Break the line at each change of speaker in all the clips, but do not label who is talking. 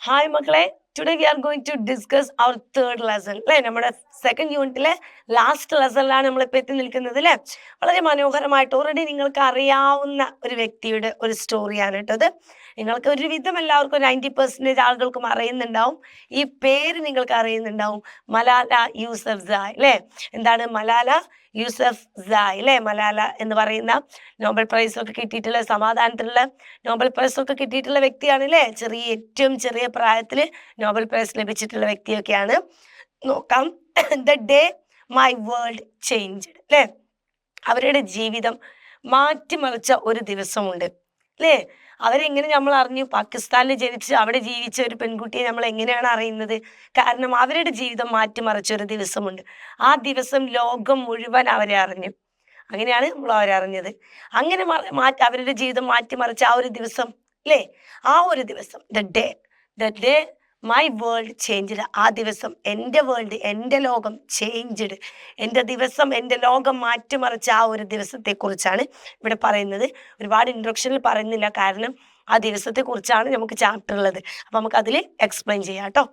Hi Makale, today we are going to discuss our third lesson. അല്ലേ നമ്മുടെ second യൂണിറ്റിലെ last ലെസണിലാണ് നമ്മളിപ്പോൾ എത്തി നിൽക്കുന്നത് അല്ലേ. വളരെ മനോഹരമായിട്ട് ഓൾറെഡി നിങ്ങൾക്ക് അറിയാവുന്ന ഒരു വ്യക്തിയുടെ ഒരു സ്റ്റോറിയാണ് കേട്ടത്. നിങ്ങൾക്ക് ഒരുവിധം എല്ലാവർക്കും 90% ആളുകൾക്കും അറിയുന്നുണ്ടാവും. ഈ പേര് നിങ്ങൾക്ക് അറിയുന്നുണ്ടാവും, മലാല യൂസഫ് സായ് അല്ലേ. എന്താണ് മലാല യൂസഫ് സായ് അല്ലേ. മലാല എന്ന് പറയുന്ന നോബൽ പ്രൈസ് ഒക്കെ കിട്ടിയിട്ടുള്ള, സമാധാനത്തിലുള്ള നോബൽ പ്രൈസ് ഒക്കെ കിട്ടിയിട്ടുള്ള വ്യക്തിയാണ് അല്ലേ. ഏറ്റവും ചെറിയ പ്രായത്തിൽ നോബൽ പ്രൈസ് ലഭിച്ചിട്ടുള്ള വ്യക്തിയൊക്കെയാണ്. നോക്കാം. The day my world changed അല്ലേ. അവരുടെ ജീവിതം മാറ്റിമറിച്ച ഒരു ദിവസമുണ്ട് അല്ലേ. അവരെങ്ങനെ നമ്മൾ അറിഞ്ഞു? പാകിസ്ഥാനിൽ ജനിച്ച് അവിടെ ജീവിച്ച ഒരു പെൺകുട്ടിയെ നമ്മൾ എങ്ങനെയാണ് അറിയുന്നത്? കാരണം അവരുടെ ജീവിതം മാറ്റിമറിച്ച ഒരു ദിവസമുണ്ട്. ആ ദിവസം ലോകം മുഴുവൻ അവരെ അറിഞ്ഞു. അങ്ങനെയാണ് നമ്മൾ അവരെ അറിഞ്ഞത്. അങ്ങനെ അവരുടെ ജീവിതം മാറ്റിമറിച്ച ആ ഒരു ദിവസം അല്ലേ, ആ ഒരു ദിവസം the day my world changed. ആ ദിവസം എൻ്റെ വേൾഡ്, എൻ്റെ ലോകം ചേഞ്ച്ഡ്. എൻ്റെ ദിവസം, എൻ്റെ ലോകം മാറ്റിമറിച്ച ആ ഒരു ദിവസത്തെ കുറിച്ചാണ് ഇവിടെ പറയുന്നത്. ഒരുപാട് ഇൻട്രൊഡക്ഷനിൽ പറയുന്നില്ല, കാരണം ആ ദിവസത്തെ കുറിച്ചാണ് നമുക്ക് ചാപ്റ്റർ ഉള്ളത്. അപ്പൊ നമുക്ക് അതിൽ എക്സ്പ്ലെയിൻ ചെയ്യാം കേട്ടോ.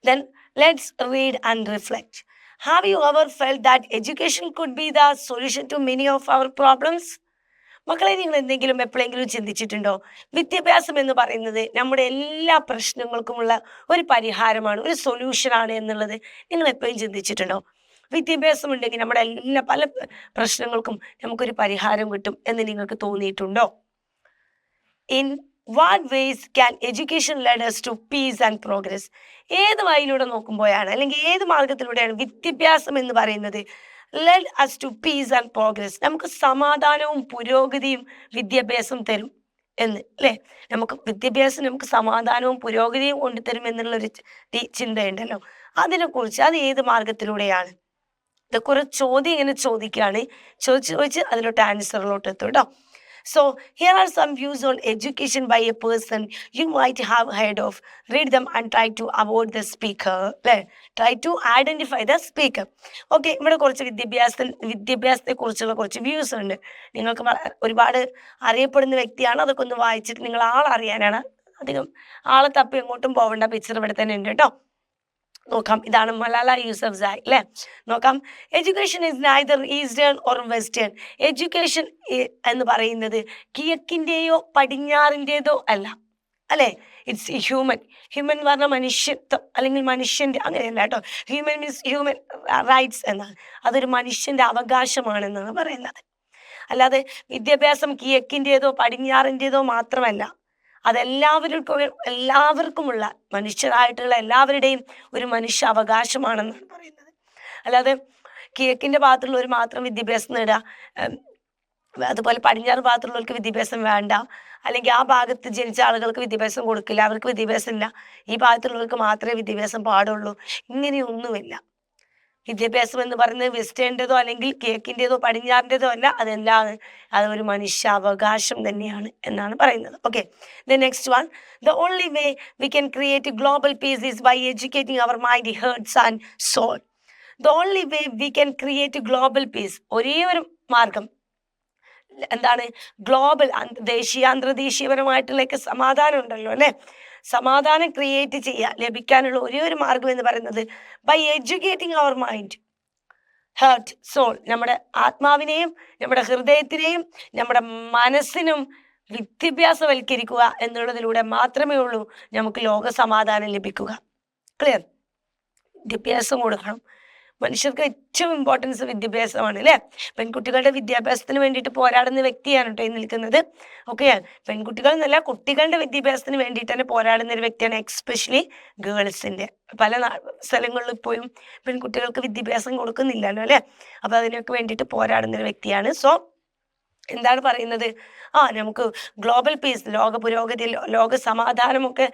Then let's read and reflect. Have you ever felt that education could be the solution to many of our problems? മക്കളെ, നിങ്ങൾ എന്തെങ്കിലും എപ്പോഴെങ്കിലും ചിന്തിച്ചിട്ടുണ്ടോ? വിദ്യാഭ്യാസം എന്ന് പറയുന്നത് നമ്മുടെ എല്ലാ പ്രശ്നങ്ങൾക്കുമുള്ള ഒരു പരിഹാരമാണ്, ഒരു സൊല്യൂഷനാണ് എന്നുള്ളത് നിങ്ങൾ എപ്പോഴും ചിന്തിച്ചിട്ടുണ്ടോ? വിദ്യാഭ്യാസം ഉണ്ടെങ്കിൽ നമ്മുടെ പല പ്രശ്നങ്ങൾക്കും നമുക്കൊരു പരിഹാരം കിട്ടും എന്ന് നിങ്ങൾക്ക് തോന്നിയിട്ടുണ്ടോ? In what ways can education lead us to peace and progress? ഏത് വഴിയിലൂടെ നോക്കുമ്പോഴാണ്, അല്ലെങ്കിൽ ഏത് മാർഗത്തിലൂടെയാണ് വിദ്യാഭ്യാസം എന്ന് പറയുന്നത് lead us to peace and progress? നമുക്ക് സമാധാനവും പുരോഗതിയും വിദ്യാഭ്യാസം തരും എന്ന് അല്ലേ. വിദ്യാഭ്യാസം നമുക്ക് സമാധാനവും പുരോഗതിയും കൊണ്ടുതരും എന്നുള്ളൊരു ചിന്തയുണ്ടല്ലോ. അതിനെക്കുറിച്ച് അത് ഏത് മാർഗത്തിലൂടെയാണ്? ഇത് കുറെ ചോദ്യം ഇങ്ങനെ ചോദിക്കുകയാണ്. ചോദിച്ച് അതിലോട്ട് ആൻസറിലോട്ട് എത്തും കേട്ടോ. So here are some views on education by a person you might have heard of. Read them and try to avoid the speaker. Try to identify the speaker. Okay, ഇവിടെ കുറച്ച് വിദ്യാഭ്യാസത്തെ കുറിച്ചുള്ള കുറച്ച് വ്യൂസ് ഉണ്ട്. നിങ്ങൾക്ക് ഒരുപാട് അറിയപ്പെടുന്ന വ്യക്തിയാണ്. അതൊക്കെ ഒന്ന് വായിച്ചിട്ട് നിങ്ങൾ ആളറിയാനാണ്. അധികം ആളെ തപ്പി എങ്ങോട്ടും പോവേണ്ട. പിക്ചർ ഇവിടെ തന്നെ ഉണ്ട് കേട്ടോ. നോക്കാം. ഇതാണ് മലാല യൂസഫ് സായ് അല്ലേ. നോക്കാം. Education is neither eastern or western. Education എന്ന് പറയുന്നത് കിഴക്കിൻ്റെയോ പടിഞ്ഞാറിൻ്റെതോ അല്ല അല്ലേ. It's human. ഹ്യൂമൻ എന്ന് പറഞ്ഞാൽ മനുഷ്യത്വം, അല്ലെങ്കിൽ മനുഷ്യൻ്റെ, അങ്ങനെയല്ല കേട്ടോ. ഹ്യൂമൻ മീൻസ് ഹ്യൂമൻ റൈറ്റ്സ് എന്നാണ്. അതൊരു മനുഷ്യൻ്റെ അവകാശമാണെന്നാണ് പറയുന്നത്. അല്ലാതെ വിദ്യാഭ്യാസം കിഴക്കിൻ്റെതോ പടിഞ്ഞാറിൻ്റെതോ മാത്രമല്ല, എല്ലാവർക്കുമുള്ള, മനുഷ്യരായിട്ടുള്ള എല്ലാവരുടെയും ഒരു മനുഷ്യ അവകാശമാണെന്നാണ് പറയുന്നത്. അല്ലാതെ കിഴക്കിൻ്റെ ഭാഗത്തുള്ളവർ മാത്രം വിദ്യാഭ്യാസം നേടുക, അതുപോലെ പടിഞ്ഞാറ് ഭാഗത്തുള്ളവർക്ക് വിദ്യാഭ്യാസം വേണ്ട, അല്ലെങ്കിൽ ആ ഭാഗത്ത് ജനിച്ച ആളുകൾക്ക് വിദ്യാഭ്യാസം കൊടുക്കില്ല, അവർക്ക് വിദ്യാഭ്യാസം ഇല്ല, ഈ ഭാഗത്തുള്ളവർക്ക് മാത്രമേ വിദ്യാഭ്യാസം പാടുള്ളൂ, ഇങ്ങനെയൊന്നുമില്ല. വിദ്യാഭ്യാസം എന്ന് പറയുന്നത് വെസ്റ്റേണിൻ്റെതോ അല്ലെങ്കിൽ കിഴക്കിൻ്റെതോ പടിഞ്ഞാറിൻ്റെതോ അല്ല. അതൊരു മനുഷ്യാവകാശം തന്നെയാണ് എന്നാണ് പറയുന്നത്. Okay, the next one. The only way we can create global peace is by educating our mind, hearts and soul. The only way we can create global peace, ഒരേ ഒരു മാർഗം എന്താണ്? ഗ്ലോബൽ, അന്തർദേശീയപരമായിട്ടുള്ള സമാധാനം ഉണ്ടല്ലോ അല്ലേ. സമാധാനം ക്രിയേറ്റ് ലഭിക്കാനുള്ള ഒരേ ഒരു മാർഗം എന്ന് പറയുന്നത് by educating our mind, heart, soul. നമ്മുടെ ആത്മാവിനെയും നമ്മുടെ ഹൃദയത്തിനെയും നമ്മുടെ മനസ്സിനും വിദ്യാഭ്യാസവൽക്കരിക്കുക എന്നുള്ളതിലൂടെ മാത്രമേ ഉള്ളൂ നമുക്ക് ലോക സമാധാനം ലഭിക്കുക. ക്ലിയർ? വിദ്യാഭ്യാസം കൊടുക്കണം. മനുഷ്യർക്ക് ഏറ്റവും ഇമ്പോർട്ടൻസ് വിദ്യാഭ്യാസമാണ് അല്ലേ. പെൺകുട്ടികളുടെ വിദ്യാഭ്യാസത്തിന് വേണ്ടിയിട്ട് പോരാടുന്ന വ്യക്തിയാണ് കേട്ടോ ഈ നിൽക്കുന്നത്. ഓക്കെ, പെൺകുട്ടികൾ എന്നല്ല, കുട്ടികളുടെ വിദ്യാഭ്യാസത്തിന് വേണ്ടിയിട്ട് തന്നെ പോരാടുന്ന ഒരു വ്യക്തിയാണ്, എക്സ്പെഷ്യലി ഗേൾസിൻ്റെ. പല സ്ഥലങ്ങളിൽ ഇപ്പോഴും പെൺകുട്ടികൾക്ക് വിദ്യാഭ്യാസം കൊടുക്കുന്നില്ലല്ലോ അല്ലേ. അപ്പോൾ അതിനൊക്കെ വേണ്ടിയിട്ട് പോരാടുന്ന ഒരു വ്യക്തിയാണ്. സോ എന്താണ് പറയുന്നത്? നമുക്ക് ഗ്ലോബൽ പീസ്, ലോക പുരോഗതി, ലോക സമാധാനമൊക്കെ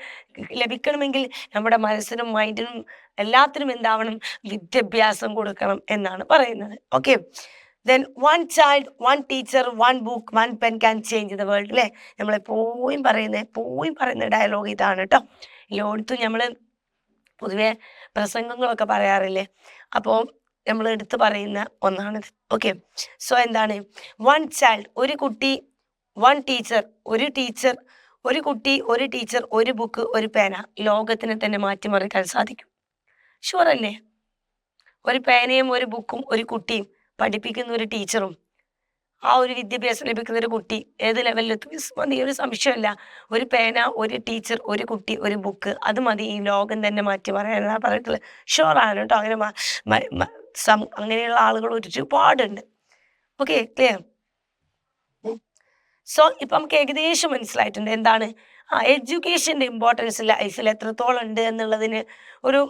ലഭിക്കണമെങ്കിൽ നമ്മുടെ മനസ്സിനും മൈൻഡിനും എല്ലാത്തിനും എന്താവണം? വിദ്യാഭ്യാസം കൊടുക്കണം എന്നാണ് പറയുന്നത്. Okay, then one child, one teacher, one book, one pen can change the world അല്ലേ. നമ്മളെപ്പോഴും പറയുന്ന ഡയലോഗ് ഇതാണ് കേട്ടോ. എല്ലായിടത്തും നമ്മൾ പൊതുവെ പ്രസംഗങ്ങളൊക്കെ പറയാറില്ലേ, അപ്പോൾ നമ്മൾ എടുത്ത് പറയുന്ന ഒന്നാണിത്. ഓക്കെ, സോ എന്താണ്? വൺ ചൈൽഡ്, ഒരു കുട്ടി, വൺ ടീച്ചർ, ഒരു ടീച്ചർ, ഒരു കുട്ടി, ഒരു ടീച്ചർ, ഒരു ബുക്ക്, ഒരു പേന ലോകത്തിനെ തന്നെ മാറ്റിമറിക്കാൻ സാധിക്കും. ഷുവർ അല്ലേ? ഒരു പേനയും ഒരു ബുക്കും ഒരു കുട്ടിയും പഠിപ്പിക്കുന്ന ഒരു ടീച്ചറും ആ ഒരു വിദ്യാഭ്യാസം ലഭിക്കുന്ന ഒരു കുട്ടി ഏത് ലെവലിലെത്തും മതി, ഒരു സംശയമില്ല. ഒരു പേന, ഒരു ടീച്ചർ, ഒരു കുട്ടി, ഒരു ബുക്ക്, അത് മതി ഈ ലോകം തന്നെ മാറ്റി പറയാനാണ് പറഞ്ഞിട്ടുള്ളത്. ഷുവറാണ് കേട്ടോ. അങ്ങനെ അങ്ങനെയുള്ള ആളുകൾ ഒരുപാടുണ്ട്. Okay, clear? സോ ഇപ്പം നമുക്ക് ഏകദേശം മനസ്സിലായിട്ടുണ്ട് എന്താണ് എഡ്യൂക്കേഷൻ്റെ ഇമ്പോർട്ടൻസ് ലൈഫിൽ എത്രത്തോളം ഉണ്ട് എന്നുള്ളതിന്. ഒരു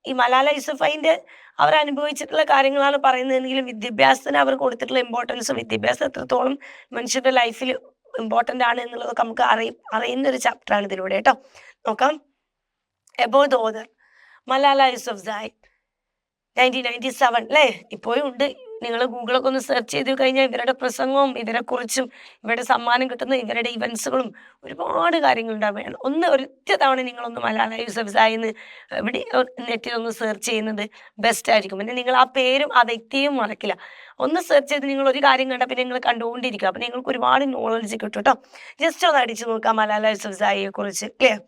ഈ മലാല യൂസഫൈൻ്റെ അവർ അനുഭവിച്ചിട്ടുള്ള കാര്യങ്ങളാണ് പറയുന്നതെങ്കിലും വിദ്യാഭ്യാസത്തിന് അവർ കൊടുത്തിട്ടുള്ള ഇമ്പോർട്ടൻസ്, വിദ്യാഭ്യാസം എത്രത്തോളം മനുഷ്യരുടെ ലൈഫിൽ ഇമ്പോർട്ടൻ്റ് ആണ് എന്നുള്ളതൊക്കെ നമുക്ക് അറിയുന്ന ഒരു ചാപ്റ്ററാണ് ഇതിലൂടെ കേട്ടോ. നോക്കാം. About the author Malala Yousafzai 1997 അല്ലേ, ഇപ്പോഴും ഉണ്ട്. നിങ്ങൾ ഗൂഗിളൊക്കെ ഒന്ന് സെർച്ച് ചെയ്ത് കഴിഞ്ഞാൽ ഇവരുടെ പ്രസംഗവും ഇവരെക്കുറിച്ചും ഇവരുടെ സമ്മാനം കിട്ടുന്ന ഇവരുടെ ഇവൻസുകളും ഒരുപാട് കാര്യങ്ങളുണ്ടാവുകയാണ്. ഒരൊറ്റ തവണ നിങ്ങളൊന്ന് മലാല യൂസഫ്സായി എന്ന് ഇവിടെ നെറ്റിലൊന്ന് സെർച്ച് ചെയ്യുന്നത് ബെസ്റ്റ് ആയിരിക്കും. പിന്നെ നിങ്ങൾ ആ പേരും ആ വ്യക്തിയും മറക്കില്ല. ഒന്ന് സെർച്ച് ചെയ്ത് നിങ്ങൾ ഒരു കാര്യം കണ്ടാൽ പിന്നെ നിങ്ങൾ കണ്ടുകൊണ്ടിരിക്കുക. അപ്പം നിങ്ങൾക്ക് ഒരുപാട് നോളജ് കിട്ടും കേട്ടോ. ജസ്റ്റ് ഒന്ന് അടിച്ചു നോക്കാം മലാല യൂസഫ്സായിയെ കുറിച്ച്. Clear?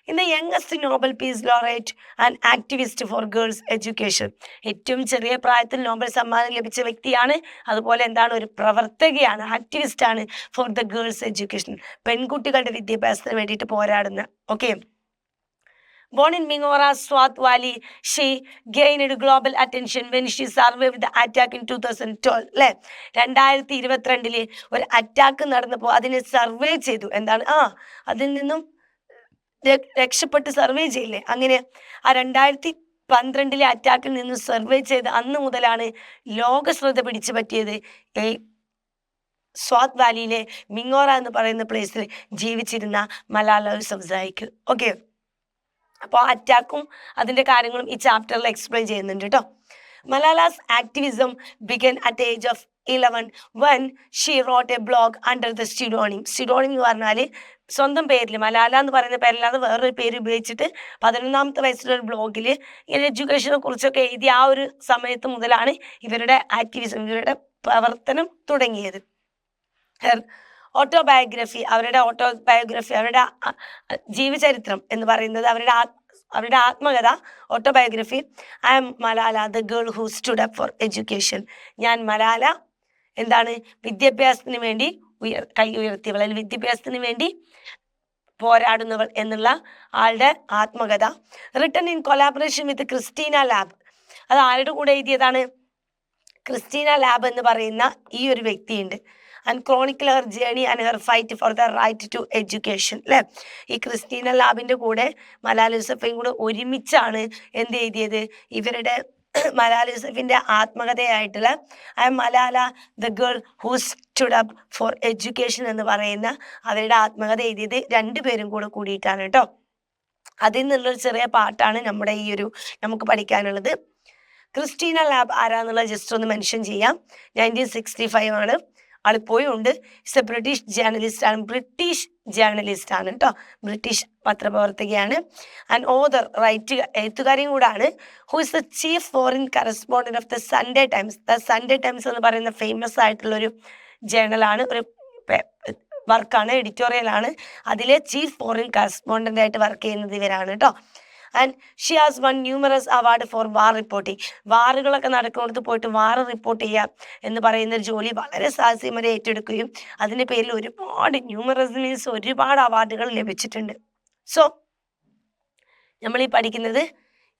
In the youngest Nobel Peace Laureate and activist for girls education. ഏറ്റവും ചെറിയ പ്രായത്തിൽ നോബൽ സമ്മാനം ലഭിച്ച വ്യക്തിയാണ്. അതുപോലെ എന്താണ്, ഒരു പ്രവർത്തകയാണ്, ആക്ടിവിസ്റ്റ് ആണ് ഫോർ ദ ഗേൾസ് എഡ്യൂക്കേഷൻ, പെൺകുട്ടികളുടെ വിദ്യാഭ്യാസത്തിന് വേണ്ടിയിട്ട് പോരാടുന്ന. Okay. Born in Mingora, Swat Valley, she gained global attention when she survived the attack in 2012. അല്ലേ, 2022 ഒരു അറ്റാക്ക് നടന്നപ്പോൾ അതിനെ സർവേ ചെയ്തു. എന്താണ് അതിൽ നിന്നും രക്ഷപ്പെട്ട് സർവേ ചെയ്യില്ലേ, അങ്ങനെ ആ 2012 അറ്റാക്കിൽ നിന്ന് സർവേ ചെയ്ത് അന്ന് മുതലാണ് ലോക ശ്രദ്ധ പിടിച്ചു പറ്റിയത് ഈ സ്വാത് വാലിയിലെ മിങ്ങോറ എന്ന് പറയുന്ന പ്ലേസിൽ ജീവിച്ചിരുന്ന മലാല യൂസഫ്സായിക്ക്. ഓക്കെ, അപ്പോൾ അറ്റാക്കും അതിൻ്റെ കാര്യങ്ങളും ഈ ചാപ്റ്ററിൽ എക്സ്പ്ലെയിൻ ചെയ്യുന്നുണ്ട് കേട്ടോ. Malala's activism began at the age of 11 when she wrote a blog under the pseudonym. Pseudonym എന്ന് പറഞ്ഞാൽ സ്വന്തം പേരിൽ, മലാല എന്ന് പറയുന്ന പേരല്ലാതെ വേറൊരു പേര് ഉപയോഗിച്ചിട്ട് 11ാമത്തെ വയസ്സിലൊരു ബ്ലോഗിൽ ഇങ്ങനെ എഡ്യൂക്കേഷനെ കുറിച്ചൊക്കെ എഴുതി. ആ ഒരു സമയത്ത് മുതലാണ് ഇവരുടെ ആക്ടിവിസം, ഇവരുടെ പ്രവർത്തനം തുടങ്ങിയത്. ഓട്ടോബയോഗ്രഫി, അവരുടെ ജീവചരിത്രം എന്ന് പറയുന്നത് അവരുടെ ആത്മകഥ, autobiography. I am Malala the girl who stood up for education. ഞാൻ മലാല എന്താണ്, വിദ്യാഭ്യാസത്തിന് വേണ്ടി കൈ ഉയർത്തിയവൾ, അല്ലെങ്കിൽ വിദ്യാഭ്യാസത്തിന് വേണ്ടി പോരാടുന്നവൾ എന്നുള്ള ആളുടെ ആത്മകഥ. Written in collaboration with Christina Lamb. അത് ആരുടെ കൂടെ എഴുതിയതാണ്? ക്രിസ്റ്റീന ലാബ് എന്ന് പറയുന്ന ഈ ഒരു വ്യക്തിയുണ്ട്. And chronicle her journey and her fight for the right to education. അല്ലേ, ഈ ക്രിസ്റ്റീന ലാബിൻ്റെ കൂടെ മലാല യൂസഫയും കൂടെ ഒരുമിച്ചാണ് എന്ത് എഴുതിയത്? ഇവരുടെ മലാല യൂസഫിൻ്റെ ആത്മകഥയായിട്ടുള്ള I am Malala the girl who stood up for education എന്ന് പറയുന്ന അവരുടെ ആത്മകഥ എഴുതിയത് രണ്ടുപേരും കൂടിയിട്ടാണ് കേട്ടോ. അതിൽ നിന്നുള്ളൊരു ചെറിയ പാട്ടാണ് നമ്മുടെ ഈ ഒരു നമുക്ക് പഠിക്കാനുള്ളത്. ക്രിസ്റ്റീന ലാബ് ആരാന്നുള്ളത് ജസ്റ്റ് ഒന്ന് മെൻഷൻ ചെയ്യാം. 1965 ആണ് ആളിപ്പോഴും ഉണ്ട്. ഇറ്റ്സ് എ ബ്രിട്ടീഷ് ജേർണലിസ്റ്റ് ആണ് കേട്ടോ, ബ്രിട്ടീഷ് പത്രപ്രവർത്തകയാണ്. ആൻഡ് ഓതർ, എഴുത്തുകാരിയും കൂടാണ്. Who is the chief foreign correspondent of the Sunday Times. The Sunday Times എന്ന് പറയുന്ന ഫേമസ് ആയിട്ടുള്ളൊരു ജേർണലാണ്, ഒരു വർക്കാണ്, എഡിറ്റോറിയലാണ്. അതിലെ ചീഫ് ഫോറിൻ കറസ്പോണ്ടന്റ് ആയിട്ട് വർക്ക് ചെയ്യുന്നത് ഇവരാണ് കേട്ടോ. And she has won numerous award for war reporting. വാറുകളൊക്കെ നടക്കുന്നിടത്ത് പോയിട്ട് വാർ റിപ്പോർട്ട് ചെയ്യാം എന്ന് പറയുന്ന ഒരു ജോലി വളരെ സാഹസികമായി ഏറ്റെടുക്കുകയും അതിൻ്റെ പേരിൽ ഒരുപാട് മീൻസ് ഒരുപാട് അവാർഡുകൾ ലഭിച്ചിട്ടുണ്ട്. സോ നമ്മൾ ഈ പഠിക്കുന്നത്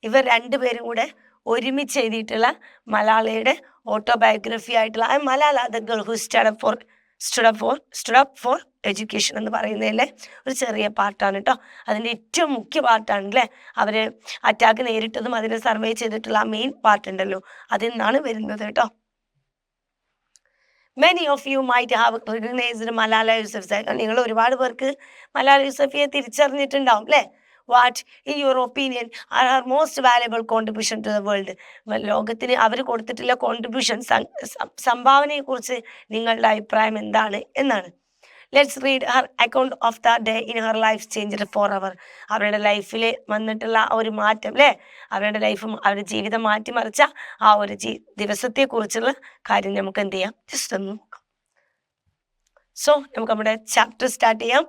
ഇവർ രണ്ടുപേരും കൂടെ ഒരുമിച്ച് എഴുതിയിട്ടുള്ള മലാലയുടെ ഓട്ടോബയോഗ്രഫി ആയിട്ടുള്ള Malala the girl who stood up for education എന്ന് പറയുന്നതിലെ ഒരു ചെറിയ പാർട്ടാണ് കേട്ടോ. അതിൻ്റെ ഏറ്റവും മുഖ്യ പാർട്ടാണ് അല്ലേ, അവർ അറ്റാക്ക് നേരിട്ടതും അതിനെ സർവേ ചെയ്തിട്ടുള്ള ആ മെയിൻ പാർട്ട് ഉണ്ടല്ലോ, അതിൽ നിന്നാണ് വരുന്നത് കേട്ടോ. Many of you might have recognized Malala Yousafzai. നിങ്ങൾ ഒരുപാട് പേർക്ക് മലാല യൂസഫിയെ തിരിച്ചറിഞ്ഞിട്ടുണ്ടാവും അല്ലേ. What in your opinion are her most valuable contribution to the world. ലോകത്തിന് അവർ കൊടുത്തിട്ടുള്ള കോൺട്രിബ്യൂഷൻ, സംഭാവനയെക്കുറിച്ച് നിങ്ങളുടെ അഭിപ്രായം എന്താണ് എന്നാണ്. Let's read her account of the day in her life changed forever. അവരുടെ ലൈഫിൽ വന്നിട്ടുള്ള ആ ഒരു മാറ്റം അല്ലേ, അവരുടെ ലൈഫും അവരുടെ ജീവിതം മാറ്റിമറിച്ച ആ ഒരു ദിവസത്തെക്കുറിച്ചുള്ള കാര്യം നമുക്ക് എന്ത് ചെയ്യാം, ജസ്റ്റ് ഒന്ന് നോക്കാം. സോ നമുക്ക് നമ്മുടെ ചാപ്റ്റർ സ്റ്റാർട്ട് ചെയ്യാം.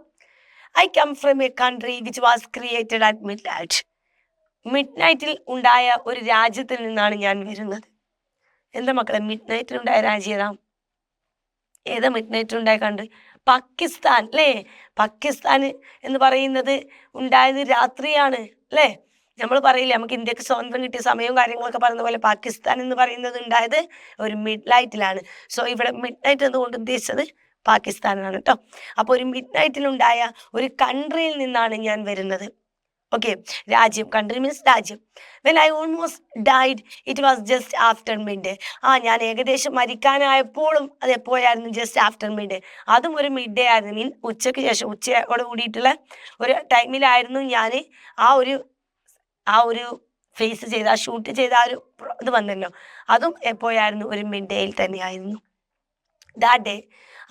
I come from a country which was created at midnight. മിഡ് നൈറ്റിൽ ഉണ്ടായ ഒരു രാജ്യത്തിൽ നിന്നാണ് ഞാൻ വരുന്നത്. എന്താ മക്കളെ മിഡ് നൈറ്റിൽ ഉണ്ടായ രാജ്യം ഏതാ മിഡ് നൈറ്റിൽ ഉണ്ടായ കൺട്രി? പാകിസ്ഥാൻ അല്ലേ? പാകിസ്ഥാൻ എന്ന് പറയുന്നത് ഉണ്ടായത് രാത്രിയാണ് അല്ലേ? നമ്മൾ പറയില്ലേ നമുക്ക് ഇന്ത്യക്ക് സ്വാതന്ത്ര്യം കിട്ടിയ സമയവും കാര്യങ്ങളൊക്കെ പറയുന്ന പോലെ പാകിസ്ഥാൻ എന്ന് പറയുന്നത് ഉണ്ടായത് ഒരു മിഡ് നൈറ്റിലാണ്. സോ ഇവിടെ മിഡ് നൈറ്റ് എന്നുകൊണ്ട് ഉദ്ദേശിച്ചത് പാകിസ്ഥാനാണ് കേട്ടോ. അപ്പോൾ ഒരു മിഡ് നൈറ്റിലുണ്ടായ ഒരു കൺട്രിയിൽ നിന്നാണ് ഞാൻ വരുന്നത്. ഓക്കെ, രാജ്യം, കൺട്രി മീൻസ് രാജ്യം. When I almost died it was just after midday. ഞാൻ ഏകദേശം മരിക്കാനായപ്പോഴും അത് എപ്പോഴായിരുന്നു? Just after midday. അതും ഒരു മിഡ് ഡേ ആയിരുന്നു, മീൻ ഉച്ചയ്ക്ക് ശേഷം, ഉച്ചയോട് കൂടിയിട്ടുള്ള ഒരു ടൈമിലായിരുന്നു ഞാൻ ആ ഒരു ഫേസ് ചെയ്ത ഷൂട്ട് ചെയ്ത ആ ഒരു ഇത് വന്നല്ലോ, അതും എപ്പോഴായിരുന്നു? ഒരു മിഡ് ഡേയിൽ തന്നെയായിരുന്നു. ദാറ്റ് ഡേ,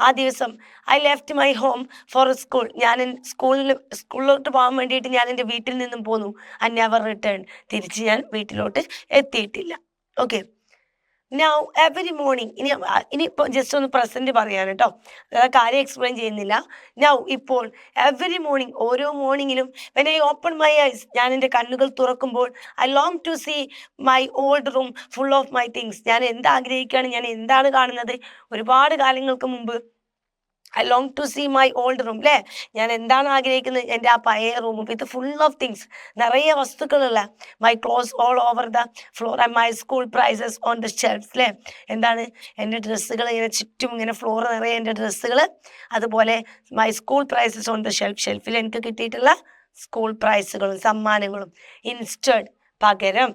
ആ ദിവസം I left my home for school. ഞാൻ സ്കൂളിലോട്ട് പോകാൻ വേണ്ടിയിട്ട് ഞാൻ എൻ്റെ വീട്ടിൽ നിന്നും പോന്നു. I never return. തിരിച്ച് ഞാൻ വീട്ടിലോട്ട് എത്തിയിട്ടില്ല. Okay, now every morning. ഇനിയിപ്പോൾ ജസ്റ്റ് ഒന്ന് പ്രസൻറ്റ് പറയാൻ കേട്ടോ, കാര്യം എക്സ്പ്ലെയിൻ ചെയ്യുന്നില്ല. നൗ ഇപ്പോൾ എവറി മോർണിംഗ്, ഓരോ മോർണിംഗിലും when I open my eyes, ഞാൻ എൻ്റെ കണ്ണുകൾ തുറക്കുമ്പോൾ I long to see my old room full of my things. ഞാൻ എന്താഗ്രഹിക്കുകയാണ്? ഞാൻ എന്താണ് കാണുന്നത്? ഒരുപാട് കാലങ്ങൾക്ക് മുമ്പ് I long to see my old room അല്ലേ? ഞാൻ എന്താണ് ആഗ്രഹിക്കുന്നത്? എൻ്റെ ആ പഴയ room with full of things, നിറയെ വസ്തുക്കളുള്ള, my clothes all over the floor and my school prizes on the shelves അല്ലേ? എന്താണ്? എൻ്റെ ഡ്രസ്സുകൾ ഇങ്ങനെ ചുറ്റും ഇങ്ങനെ ഫ്ലോർ നിറയെ എൻ്റെ ഡ്രസ്സുകൾ, അതുപോലെ my school prizes on the ഷെൽഫിൽ എനിക്ക് കിട്ടിയിട്ടുള്ള സ്കൂൾ പ്രൈസുകളും സമ്മാനങ്ങളും. ഇൻസ്റ്റഡ്, പകരം.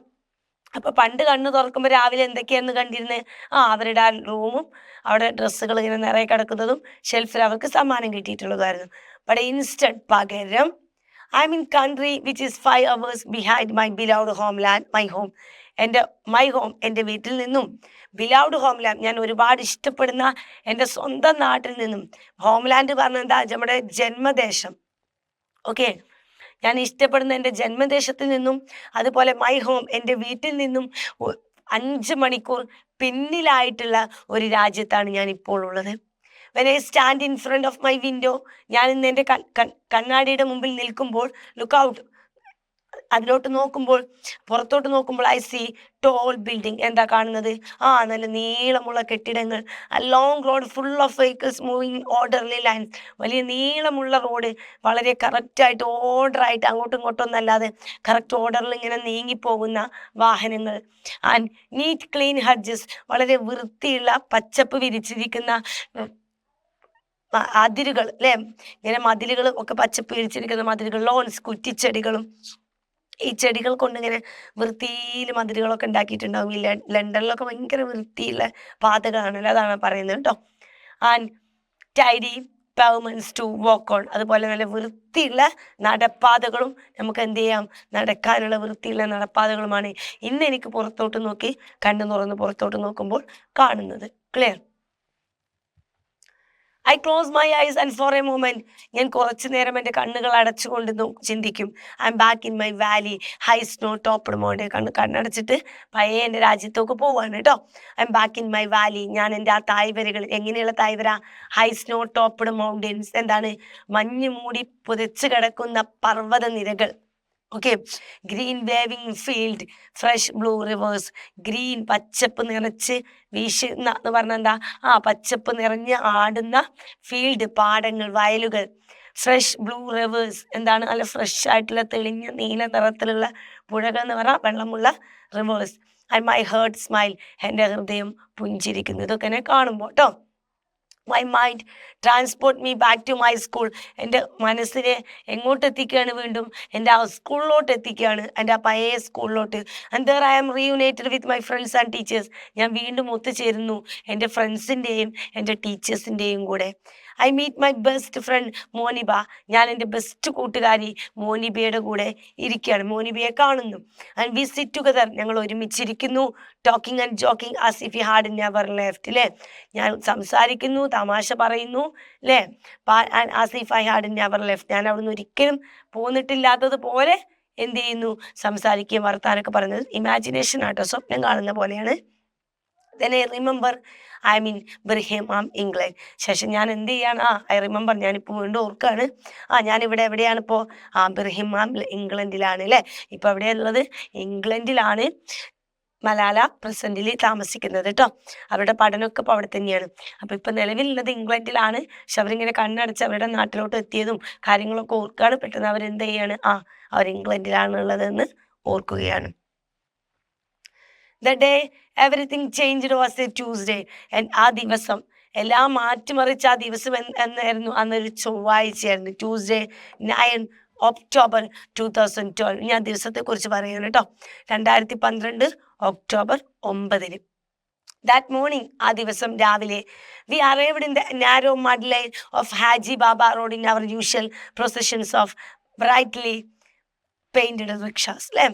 അപ്പോൾ പണ്ട് കണ്ണ് തുറക്കുമ്പോൾ രാവിലെ എന്തൊക്കെയായിരുന്നു കണ്ടിരുന്നത്? അവരുടെ ആ റൂമും അവിടെ ഡ്രസ്സുകൾ ഇങ്ങനെ നിറയെ കിടക്കുന്നതും ഷെൽഫിൽ അവർക്ക് സമ്മാനം കിട്ടിയിട്ടുള്ളതായിരുന്നു. ബട്ട് ഇൻസ്റ്റഡ്, പകരം, I mean country which is 5 hours behind my beloved homeland, my home. എൻ്റെ വീട്ടിൽ നിന്നും ബിലൗഡ് ഹോംലാൻഡ്, ഞാൻ ഒരുപാട് ഇഷ്ടപ്പെടുന്ന എൻ്റെ സ്വന്തം നാട്ടിൽ നിന്നും. ഹോംലാൻഡ് പറഞ്ഞാൽ എന്താ? നമ്മുടെ ജന്മദേശം. ഓക്കെ, ഞാൻ ഇഷ്ടപ്പെടുന്ന എൻ്റെ ജന്മദേശത്തിൽ നിന്നും, അതുപോലെ മൈ ഹോം, എൻ്റെ വീട്ടിൽ നിന്നും 5 മണിക്കൂർ പിന്നിലായിട്ടുള്ള ഒരു രാജ്യത്താണ് ഞാൻ ഇപ്പോൾ ഉള്ളത്. When I stand in front of my window, ഞാൻ ഇന്ന് എൻ്റെ കണ്ണാടിയുടെ മുമ്പിൽ നിൽക്കുമ്പോൾ, ലുക്ക് ഔട്ട്, അതിലോട്ട് നോക്കുമ്പോൾ, പുറത്തോട്ട് നോക്കുമ്പോൾ, ഐ സി ടോൾ ബിൽഡിംഗ്. എന്താ കാണുന്നത്? നല്ല നീളമുള്ള കെട്ടിടങ്ങൾ. Long road full of vehicles moving orderly lines. വലിയ നീളമുള്ള റോഡ്, വളരെ കറക്റ്റായിട്ട് ഓർഡറായിട്ട്, അങ്ങോട്ടും ഇങ്ങോട്ടും ഒന്നല്ലാതെ കറക്റ്റ് ഓർഡറിൽ ഇങ്ങനെ നീങ്ങിപ്പോകുന്ന വാഹനങ്ങൾ. ആൻഡ് നീറ്റ് ക്ലീൻ ഹഡ്ജസ്, വളരെ വൃത്തിയുള്ള പച്ചപ്പ് വിരിച്ചിരിക്കുന്ന അതിരുകൾ അല്ലേ? ഇങ്ങനെ മതിലുകൾ ഒക്കെ പച്ചപ്പ് വിരിച്ചിരിക്കുന്ന മതിലുകൾ. ലോൺസ്, കുറ്റിച്ചെടികളും. ഈ ചെടികൾ കൊണ്ട് ഇങ്ങനെ വൃത്തിയിൽ മതിലുകളൊക്കെ ഉണ്ടാക്കിയിട്ടുണ്ടാവും. ഈ ലണ്ടനിലൊക്കെ ഭയങ്കര വൃത്തിയുള്ള പാതകളാണല്ലോ, അതാണ് പറയുന്നത് കേട്ടോ. And tidy pavements to walk on, അതുപോലെ നല്ല വൃത്തിയുള്ള നടപ്പാതകളും. നമുക്ക് എന്ത് ചെയ്യാം? നടക്കാനുള്ള വൃത്തിയുള്ള നടപ്പാതകളുമാണ് ഇന്ന് എനിക്ക് പുറത്തോട്ട് നോക്കി, കണ്ണു തുറന്ന് പുറത്തോട്ട് നോക്കുമ്പോൾ കാണുന്നത്. Clear? I close my eyes and for a moment, ഞാൻ കുറച്ചു നേരം എൻ്റെ കണ്ണുകൾ അടച്ചുകൊണ്ട് ചിന്തിക്കും. I'm back in my valley, high snow topped mountain. കണ്ണടച്ചിട്ട് പഴയ എൻ്റെ രാജ്യത്തൊക്കെ പോവാണ് കേട്ടോ. I'm back in my valley, ഞാൻ എൻ്റെ ആ തായ്വരകൾ. എങ്ങനെയുള്ള തായ്വര? ഹൈ സ്നോ ടോപ്പ്ഡ് മൗണ്ടൻസ്, എന്താണ്? മഞ്ഞ് മൂടി പുതച്ച് കിടക്കുന്ന പർവ്വത നിരകൾ. Okay, green waving field, fresh blue rivers. Green, പച്ചപ്പ് നിറച്ച് വീശുന്ന എന്ന് പറഞ്ഞാൽ എന്താ? പച്ചപ്പ് നിറഞ്ഞ് ആടുന്ന ഫീൽഡ്, പാടങ്ങൾ, വയലുകൾ. ഫ്രഷ് ബ്ലൂ റിവേഴ്സ്, എന്താണ്? നല്ല ഫ്രഷ് ആയിട്ടുള്ള തെളിഞ്ഞ നീല നിറത്തിലുള്ള പുഴകൾ എന്ന് പറഞ്ഞാൽ വെള്ളമുള്ള rivers. And my heart smile, എൻ്റെ ഹൃദയം പുഞ്ചിരിക്കുന്നു. ഇതൊക്കെ കാണുമ്പോൾ കേട്ടോ. My mind transport me back to my school, എൻ്റെ മനസ്സിനെ എങ്ങോട്ട് എത്തിക്കുകയാണ്? വീണ്ടും എൻ്റെ ആ സ്കൂളിലോട്ട് എത്തിക്കുകയാണ്, എൻ്റെ ആ പഴയ സ്കൂളിലോട്ട്. And there I am reunited with my friends and teachers, ഞാൻ വീണ്ടും ഒത്തുചേരുന്നു എൻ്റെ ഫ്രണ്ട്സിൻ്റെയും എൻ്റെ ടീച്ചേഴ്സിൻ്റെയും കൂടെ. I meet my best friend Moniba, ഞാൻ എൻ്റെ ബെസ്റ്റ് കൂട്ടുകാരി മോനിബയുടെ കൂടെ ഇരിക്കുകയാണ്, മോനിബയെ കാണുന്നു. ആൻഡ് വി സിറ്റ് ടുഗദർ, ഞങ്ങൾ ഒരുമിച്ചിരിക്കുന്നു. Talking and joking as if he had never left, അല്ലേ? ഞാൻ സംസാരിക്കുന്നു, തമാശ പറയുന്നു, അല്ലേ? As if I had never left, ഞാൻ അവിടുന്ന് ഒരിക്കലും പോന്നിട്ടില്ലാത്തത് പോലെ എന്ത് ചെയ്യുന്നു? സംസാരിക്കുകയും വർത്താനൊക്കെ പറയുന്നത് ഇമാജിനേഷൻ ആട്ടോ, സ്വപ്നം കാണുന്ന പോലെയാണ്. Then I remember I mean Birmingham England. ശേഷം ഞാൻ എന്ത് ചെയ്യാണ്, ഐ റിമെമ്പർ, ഞാനിപ്പോൾ വീണ്ടും ഓർക്കാണ്, ഞാനിവിടെ എവിടെയാണ് ഇപ്പോൾ, ബിർഹിംഹാം ഇംഗ്ലണ്ടിലാണ് അല്ലേ. ഇപ്പോൾ എവിടെയുള്ളത്, ഇംഗ്ലണ്ടിലാണ് മലാല പ്രസന്റിൽ താമസിക്കുന്നത് കേട്ടോ. അവരുടെ പഠനമൊക്കെ ഇപ്പോൾ അവിടെ തന്നെയാണ്. അപ്പോൾ ഇപ്പം നിലവിലുള്ളത് ഇംഗ്ലണ്ടിലാണ്. പക്ഷെ അവരിങ്ങനെ കണ്ണടച്ച് അവരുടെ നാട്ടിലോട്ട് എത്തിയതും കാര്യങ്ങളൊക്കെ ഓർക്കുകയാണ്. പെട്ടെന്ന് അവരെന്ത് ചെയ്യാണ്, അവർ ഇംഗ്ലണ്ടിലാണുള്ളതെന്ന് ഓർക്കുകയാണ്. The day everything changed was A Tuesday. ആ ദിവസം എല്ലാം മാറ്റിമറിച്ച ആ ദിവസം എന്നായിരുന്നു, അന്നൊരു ചൊവ്വാഴ്ചയായിരുന്നു. Tuesday 9 October 2012. ഞാൻ ദിവസത്തെക്കുറിച്ച് പറയുന്നു കേട്ടോ. 2012 ഒക്ടോബർ 9. ദാറ്റ് മോർണിംഗ്, ആ ദിവസം രാവിലെ, we arrived in the narrow mud lane of Haji Baba road in our usual processions of brightly painted rickshaws അല്ലേ.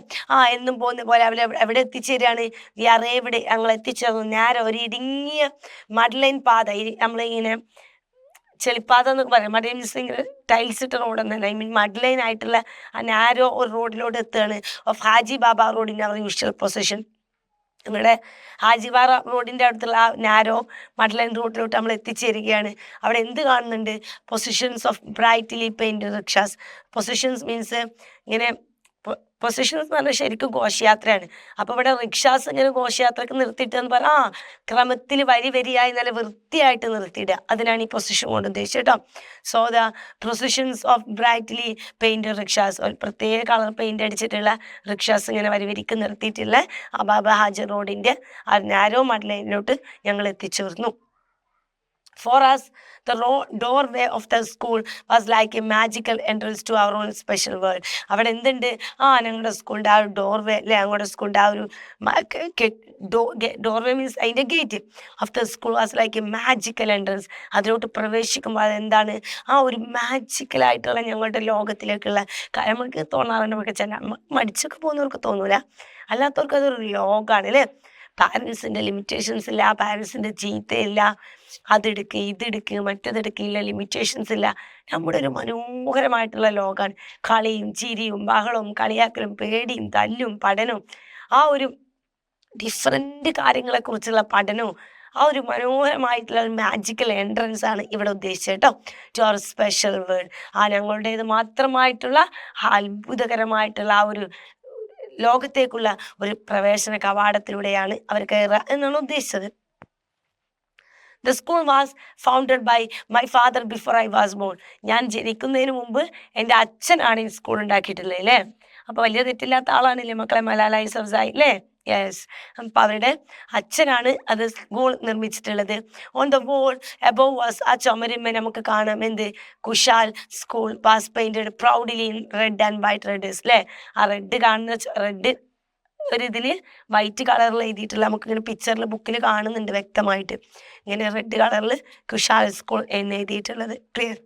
എന്നും പോകുന്ന പോലെ എവിടെ എത്തിച്ചേരാണ്, വി അറൈവ്ഡ്, ഞങ്ങൾ എത്തിച്ചേർന്നു, നാരോ, ഒരു ഇടുങ്ങിയ മഡ്ലൈൻ പാത, നമ്മളിങ്ങനെ ചെളിപ്പാത എന്നൊക്കെ പറയാം. മഡ് മീൻസ് ഇങ്ങനെ ടൈൽസ് ഇട്ട റോഡ് തന്നെ, ഐ മീൻ മഡ്ലൈൻ ആയിട്ടുള്ള ആ നാരോ ഒരു റോഡിലോട്ട് എത്തുകയാണ്. Of Haji Baba road in our usual procession. ഇവിടെ ഹാജിവാറ റോഡിൻ്റെ അടുത്തുള്ള ആ നാരോ മഡ്ലൈൻ റോഡിലോട്ട് നമ്മൾ എത്തിച്ചേരുകയാണ്. അവിടെ എന്ത് കാണുന്നുണ്ട്, positions of brightly painted rickshaws. Positions means ഇങ്ങനെ, പൊസിഷൻസ് എന്ന് പറഞ്ഞാൽ ശരിക്കും ഘോഷയാത്രയാണ്. അപ്പോൾ ഇവിടെ റിക്ഷാസ് ഇങ്ങനെ ഘോഷയാത്രക്ക് നിർത്തിയിട്ട് എന്ന് പറഞ്ഞാൽ ക്രമത്തിൽ വരിയായി നല്ല വൃത്തിയായിട്ട് നിർത്തിയിടുക, അതിനാണ് ഈ പൊസിഷൻ കൊണ്ട് ഉദ്ദേശിച്ചത് കേട്ടോ. So the positions of brightly painted rickshaws, ഒരു പ്രത്യേക കളർ പെയിൻ്റ് അടിച്ചിട്ടുള്ള റിക്ഷാസ് ഇങ്ങനെ വരിക്ക് നിർത്തിയിട്ടുള്ള ബാബ ഹാജർ റോഡിൻ്റെ ആ നാരോ മഡ്ലൈനിലോട്ട് ഞങ്ങൾ എത്തിച്ചേർന്നു. For us, the doorway of the school was like a magical entrance to our own special world. അവിടെ എന്തുണ്ട്, ഞങ്ങളുടെ സ്കൂളിൻ്റെ ആ ഒരു ഡോർവേ അല്ലേ, ഞങ്ങളുടെ സ്കൂളിൻ്റെ ആ ഒരു ഡോർവേ മീൻസ് അതിൻ്റെ gate of the school was like A magical entrance. അതിലോട്ട് പ്രവേശിക്കുമ്പോൾ അതെന്താണ്, ഒരു മാജിക്കലായിട്ടുള്ള ഞങ്ങളുടെ ലോകത്തിലേക്കുള്ള, നമുക്ക് തോന്നാറുണ്ട്, നമുക്ക് ചില മടിച്ചൊക്കെ പോകുന്നവർക്ക് തോന്നൂല, അല്ലാത്തവർക്ക് അതൊരു ലോകമാണ് അല്ലേ. പാരൻസിൻ്റെ ലിമിറ്റേഷൻസ് ഇല്ല, പാരൻസിൻ്റെ ചീത്തയില്ല, അതെടുക്കുക ഇതെടുക്കുക മറ്റതെടുക്കില്ല, ലിമിറ്റേഷൻസ് ഇല്ല. നമ്മുടെ ഒരു മനോഹരമായിട്ടുള്ള ലോകമാണ്. കളിയും ചിരിയും ബഹളവും കളിയാക്കലും പേടിയും തല്ലും പഠനവും, ആ ഒരു ഡിഫറെൻ്റ് കാര്യങ്ങളെക്കുറിച്ചുള്ള പഠനവും, ആ ഒരു മനോഹരമായിട്ടുള്ള മാജിക്കൽ എൻട്രൻസ് ആണ് ഇവിടെ ഉദ്ദേശിച്ചത് കേട്ടോ. ടു അവർ സ്പെഷ്യൽ വേൾഡ്, ഞങ്ങളുടേത് മാത്രമായിട്ടുള്ള അത്ഭുതകരമായിട്ടുള്ള ആ ഒരു ലോകത്തേക്കുള്ള ഒരു പ്രവേശന കവാടത്തിലൂടെയാണ് അവർ കയറുക എന്നാണ് ഉദ്ദേശിച്ചത്. The school was founded by my father before I was born. ഞാൻ ജനിക്കുന്നതിന് മുമ്പ് എൻ്റെ അച്ഛനാണ് ഈ സ്കൂൾ ഉണ്ടാക്കിയിട്ടുള്ളത് അല്ലേ. അപ്പോൾ വലിയ തെറ്റില്ലാത്ത ആളാണില്ലേ മക്കളെ, മലാല യൂസഫ്സായി അല്ലേ. യെസ്, അപ്പം അവരുടെ അച്ഛനാണ് അത് സ്കൂൾ നിർമ്മിച്ചിട്ടുള്ളത്. On the wall above was, ആ ചുമരുമ്മ നമുക്ക് കാണാം എന്ത്, Khushal school was painted proudly in red and white letters അല്ലേ. ആ റെഡ് കാണുന്ന റെഡ് ഒരു ഇതിൽ വൈറ്റ് കളറിൽ എഴുതിയിട്ടുള്ള, നമുക്കിങ്ങനെ പിക്ചറിൽ ബുക്കിൽ കാണുന്നുണ്ട് വ്യക്തമായിട്ട്, ഇങ്ങനെ റെഡ് കളറിൽ കുശാൽ സ്കൂൾ എന്ന് എഴുതിയിട്ടുള്ളത്. Clear.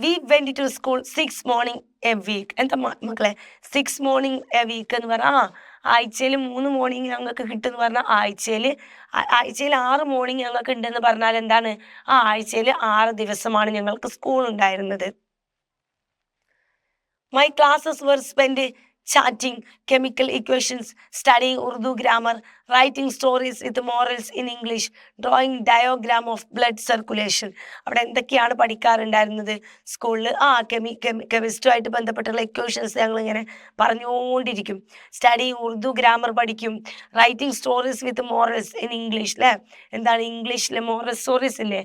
We went to school 6 morning a week. എന്താ മക്കളെ 6 morning a week എന്ന് പറഞ്ഞാൽ ആഴ്ചയിൽ 3 മോർണിംഗ് ഞങ്ങൾക്ക് കിട്ടുമെന്ന് പറഞ്ഞാൽ ആഴ്ചയിൽ 6 മോർണിംഗ് ഞങ്ങൾക്ക് ഉണ്ടെന്ന് പറഞ്ഞാൽ എന്താണ്, ആഴ്ചയിൽ 6 ദിവസമാണ് ഞങ്ങൾക്ക് സ്കൂൾ ഉണ്ടായിരുന്നത്. My classes were spent chatting chemical equations, studying Urdu grammar, writing stories with morals in English, drawing diagram of blood circulation. അവിടെ എന്തൊക്കെയാണ് പഠിക്കാറുണ്ടായിരുന്നത് സ്കൂളിൽ? കെമിസ്ട്രിയുമായിട്ട് ബന്ധപ്പെട്ടുള്ള ഇക്വേഷൻസ് ഞങ്ങളിങ്ങനെ പറഞ്ഞുകൊണ്ടിരിക്കും. സ്റ്റഡി ഉറുദു ഗ്രാമർ പഠിക്കും. Writing stories with morals in English അല്ലേ. എന്താണ് ഇംഗ്ലീഷിലെ മോറൽ സ്റ്റോറീസ് ഇല്ലേ,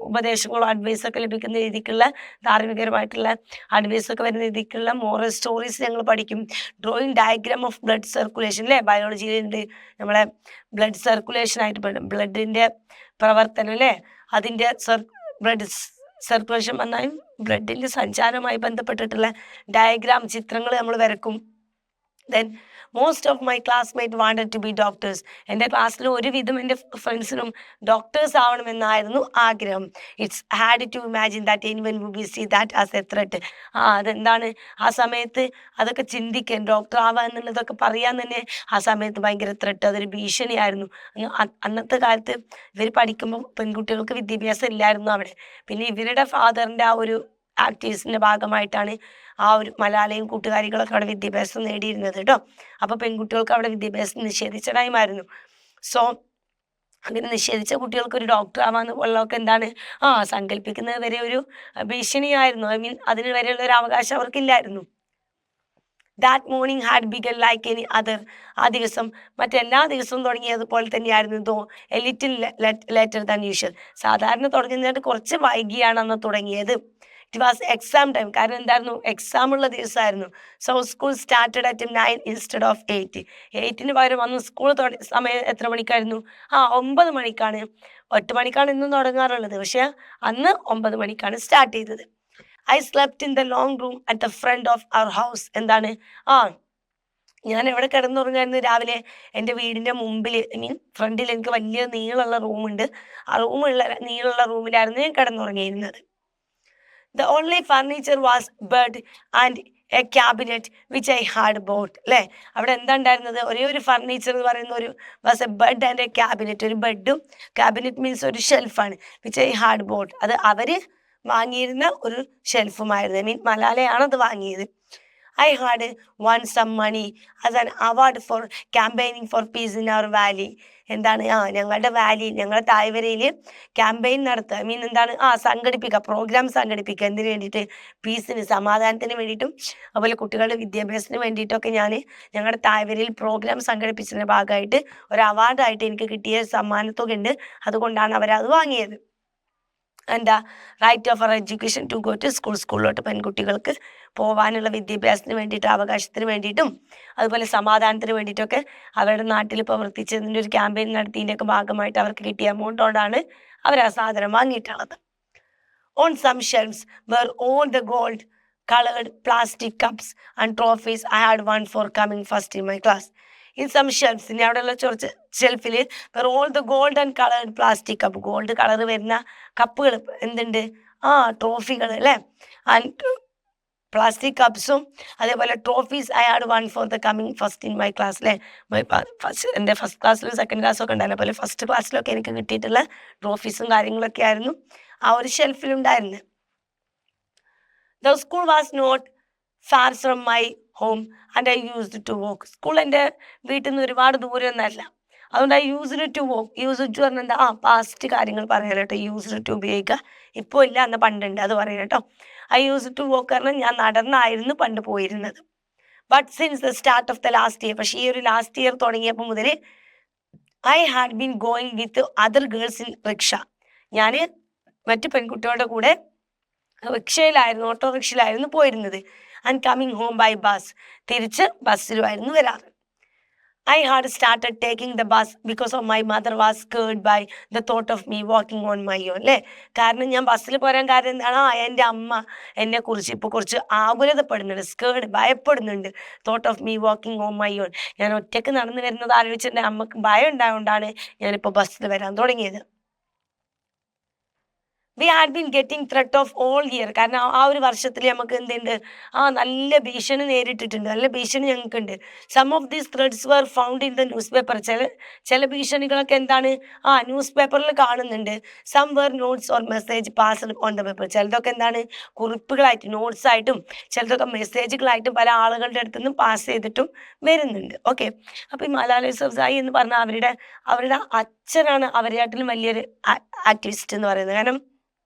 ഉപദേശങ്ങളോ അഡ്വൈസൊക്കെ ലഭിക്കുന്ന രീതിക്കുള്ള ധാർമ്മികരമായിട്ടുള്ള അഡ്വൈസൊക്കെ വരുന്ന രീതിക്കുള്ള മോറൽ സ്റ്റോറീസ് ഞങ്ങൾ പഠിക്കും. Drawing diagram of blood circulation അല്ലേ, ബയോളജിയിലുണ്ട് നമ്മളെ ബ്ലഡ് സർക്കുലേഷൻ ആയിട്ട് ബ്ലഡിൻ്റെ പ്രവർത്തനം അല്ലേ, അതിൻ്റെ ബ്ലഡ് സർക്കുലേഷൻ വന്നാൽ ബ്ലഡിൻ്റെ സഞ്ചാരവുമായി ബന്ധപ്പെട്ടിട്ടുള്ള ഡയഗ്രാം ചിത്രങ്ങൾ നമ്മൾ വരക്കും. Then most of my classmate wanted to be doctors. എൻ്റെ ക്ലാസ്സിൽ ഒരുവിധം എൻ്റെ ഫ്രണ്ട്സിനും ഡോക്ടേഴ്സ് ആവണമെന്നായിരുന്നു ആഗ്രഹം. It's hard to imagine that anyone would be see that as a threat. അതെന്താണ് ആ സമയത്ത് അതൊക്കെ ചിന്തിക്കാൻ, ഡോക്ടർ ആവുക എന്നുള്ളതൊക്കെ പറയാൻ തന്നെ ആ സമയത്ത് ഭയങ്കര ത്രെട്ട്, അതൊരു ഭീഷണിയായിരുന്നു. അന്നത്തെ കാലത്ത് ഇവർ പഠിക്കുമ്പോൾ പെൺകുട്ടികൾക്ക് വിദ്യാഭ്യാസം ഇല്ലായിരുന്നു അവിടെ. പിന്നെ ഇവരുടെ ഫാദറിൻ്റെ ആ ഒരു ആക്ടിവിസ്റ്റിന്റെ ഭാഗമായിട്ടാണ് ആ ഒരു മലാലയും കൂട്ടുകാരികളൊക്കെ അവിടെ വിദ്യാഭ്യാസം നേടിയിരുന്നത് കേട്ടോ. അപ്പൊ പെൺകുട്ടികൾക്ക് അവിടെ വിദ്യാഭ്യാസം നിഷേധിച്ച ടൈമായിരുന്നു. സോ അങ്ങനെ നിഷേധിച്ച കുട്ടികൾക്ക് ഒരു ഡോക്ടർ ആവാന്ന് ഉള്ളതൊക്കെ എന്താണ് സങ്കല്പിക്കുന്നത് വരെ ഒരു ഭീഷണിയായിരുന്നു. ഐ മീൻ അതിന് വരെയുള്ള ഒരു അവകാശം അവർക്കില്ലായിരുന്നു. That morning had begun like any other. ആ ദിവസം മറ്റെല്ലാ ദിവസവും തുടങ്ങിയതുപോലെ തന്നെയായിരുന്നു. Though a little later than usual. സാധാരണ തുടങ്ങുന്നതായിട്ട് കുറച്ച് വൈകിയാണ് അന്ന് തുടങ്ങിയത്. It was exam time. കാരണം എന്തായിരുന്നു, എക്സാം ഉള്ള ദിവസമായിരുന്നു. So school started at 9 instead of 8. 8-ന് പകരം അന്ന് സ്കൂൾ സമയം എത്ര മണിക്കായിരുന്നു? 9 മണിക്കാണ്. 8 മണിക്കാണ് ഇന്നും തുടങ്ങാറുള്ളത്, പക്ഷെ അന്ന് 9 മണിക്കാണ് സ്റ്റാർട്ട് ചെയ്തത്. I slept in the long room at the front of our house. എന്താണ് ഞാൻ എവിടെ കിടന്നുറങ്ങായിരുന്നു? രാവിലെ എൻ്റെ വീടിൻ്റെ മുമ്പിൽ, ഐ മീൻ ഫ്രണ്ടിൽ എനിക്ക് വലിയ നീളമുള്ള റൂമുണ്ട്. ആ നീളമുള്ള റൂമിലായിരുന്നു ഞാൻ കിടന്നുറങ്ങിയിരുന്നത്. The only furniture was bed and a cabinet which I had bought. അല്ലേ, അവിടെ എന്താ ഉണ്ടായിരുന്നത്? ഒരേ ഒരു ഫർണിച്ചർ എന്ന് പറയുന്ന ഒരു was A bed and a cabinet. ഒരു ബെഡും ക്യാബിനറ്റ് മീൻസ് ഒരു ഷെൽഫാണ്. വിച്ച് ഐ ഹാഡ് ബോട്ട്, അത് അവര് വാങ്ങിയിരുന്ന ഒരു ഷെൽഫുമായിരുന്നു. ഐ മീൻ മലാലയാണ് അത് വാങ്ങിയത്. I had won some money as an award for campaigning for peace in our valley. എന്താണ്, ഞങ്ങളുടെ വാലി, ഞങ്ങളുടെ തായ്വരയിൽ ക്യാമ്പയിൻ നടത്തുക, ഐ മീൻ എന്താണ്, സംഘടിപ്പിക്കുക, പ്രോഗ്രാം സംഘടിപ്പിക്കുക. എന്തിനു വേണ്ടിയിട്ട്? പീസിന്, സമാധാനത്തിന് വേണ്ടിയിട്ടും അതുപോലെ കുട്ടികളുടെ വിദ്യാഭ്യാസത്തിന് വേണ്ടിയിട്ടൊക്കെ ഞങ്ങളുടെ തായ്വരയിൽ പ്രോഗ്രാം സംഘടിപ്പിച്ചതിൻ്റെ ഭാഗമായിട്ട് ഒരു അവാർഡായിട്ട് എനിക്ക് കിട്ടിയ സമ്മാനത്തുക ഉണ്ട്. അതുകൊണ്ടാണ് അവരത് വാങ്ങിയത്. എന്താ, right of our education to go to school. സ്കൂളിലോട്ട് പെൺകുട്ടികൾക്ക് പോകാനുള്ള വിദ്യാഭ്യാസത്തിന് വേണ്ടിയിട്ട്, അവകാശത്തിന് വേണ്ടിയിട്ടും അതുപോലെ സമാധാനത്തിന് വേണ്ടിയിട്ടൊക്കെ അവരുടെ നാട്ടിൽ പ്രവർത്തിച്ചതിൻ്റെ ഒരു ക്യാമ്പയിൻ നടത്തിയതിൻ്റെയൊക്കെ ഭാഗമായിട്ട് അവർക്ക് കിട്ടിയ എമൗണ്ടോടാണ് അവർ ആ സാധനം വാങ്ങിയിട്ടുള്ളത്. On some shelves were all the gold colored plastic cups and trophies I had won for coming first in my class. In some shelves, ഇനി അവിടെയുള്ള കുറച്ച് ഷെൽഫിൽ were all the gold and colored plastic cup, gold colour വരുന്ന കപ്പുകൾ, എന്തുണ്ട്, ട്രോഫികൾ അല്ലേ, and plastic കപ്സും അതേപോലെ trophies I had one for the coming first in my class. അല്ലേ, എൻ്റെ first ക്ലാസ്സിലും സെക്കൻഡ് ക്ലാസ്സും ഒക്കെ ഉണ്ടായിരുന്നു. അതുപോലെ ഫസ്റ്റ് ക്ലാസ്സിലൊക്കെ എനിക്ക് കിട്ടിയിട്ടുള്ള ട്രോഫീസും കാര്യങ്ങളൊക്കെ ആയിരുന്നു ആ ഒരു ഷെൽഫിലുണ്ടായിരുന്നത്. The school was not far from my home and I used to walk. School എൻ്റെ വീട്ടിൽ നിന്ന് ഒരുപാട് ദൂരമൊന്നുമല്ല, അതുകൊണ്ട് I used to walk. Used to പറഞ്ഞാൽ എന്താ, പാസ്റ്റ് കാര്യങ്ങൾ പറയാൻ കേട്ടോ. യൂസ്ഡ് ടു ഉപയോഗിക്കുക, ഇപ്പോൾ ഇല്ല, അന്ന് പണ്ടുണ്ട്, അത് പറയാം കേട്ടോ. ഐ യൂസ്ഡ് ടു വോക്ക് പറഞ്ഞാൽ ഞാൻ നടന്നായിരുന്നു പണ്ട് പോയിരുന്നത്. But since the start of the last year, പക്ഷേ ഈ ഒരു ലാസ്റ്റ് ഇയർ തുടങ്ങിയപ്പോൾ മുതൽ I had been going with other girls in rickshaw. ഞാൻ മറ്റു പെൺകുട്ടികളുടെ കൂടെ റിക്ഷയിലായിരുന്നു, ഓട്ടോറിക്ഷയിലായിരുന്നു പോയിരുന്നത്. And coming home by bus, തിരിച്ച് ബസ്സിലുമായിരുന്നു വരാറ്. I had started taking the bus because of my mother was scared by the thought of me walking on my own. അല്ലേ, കാരണം ഞാൻ ബസ്സിൽ പോരാൻ കാരണം എന്താണ്, എൻ്റെ അമ്മ എന്നെ കുറിച്ച് ഇപ്പോൾ കുറച്ച് ആകുലതപ്പെടുന്നുണ്ട്, സ്കേർഡ്, ഭയപ്പെടുന്നുണ്ട്. Thought of me walking on my own, ഞാൻ ഒറ്റയ്ക്ക് നടന്നു വരുന്നത് ആലോചിച്ച് എൻ്റെ അമ്മക്ക് ഭയം ഉണ്ടായതുകൊണ്ടാണ് ഞാനിപ്പോൾ ബസ്സിൽ വരാൻ തുടങ്ങിയത്. We had been getting threat of all year, കാരണം ആ ഒരു വർഷത്തിൽ നമുക്ക് എന്തുണ്ട്, നല്ല ഭീഷണി നേരിട്ടിട്ടുണ്ട്, നല്ല ഭീഷണി ഞങ്ങൾക്കുണ്ട്. Some of these threats were found in the news paper. ചില ഭീഷണികളൊക്കെ എന്താണ്, ന്യൂസ് പേപ്പറിൽ കാണുന്നുണ്ട്. Some were notes or message passed on the paper. ചിലതൊക്കെ എന്താണ്, കുറിപ്പുകളായിട്ട്, നോട്ട്സ് ആയിട്ടും ചിലതൊക്കെ മെസ്സേജുകളായിട്ടും പല ആളുകളുടെ അടുത്തു നിന്നും പാസ് ചെയ്തിട്ടും വരുന്നുണ്ട്. ഓക്കെ, അപ്പോൾ ഈ മലാല യൂസഫ്സായി എന്ന് പറഞ്ഞാൽ അവരുടെ അച്ഛനാണ് അവരെക്കാട്ടിലും വലിയൊരു ആക്ടിവിസ്റ്റ് എന്ന് പറയുന്നത്. കാരണം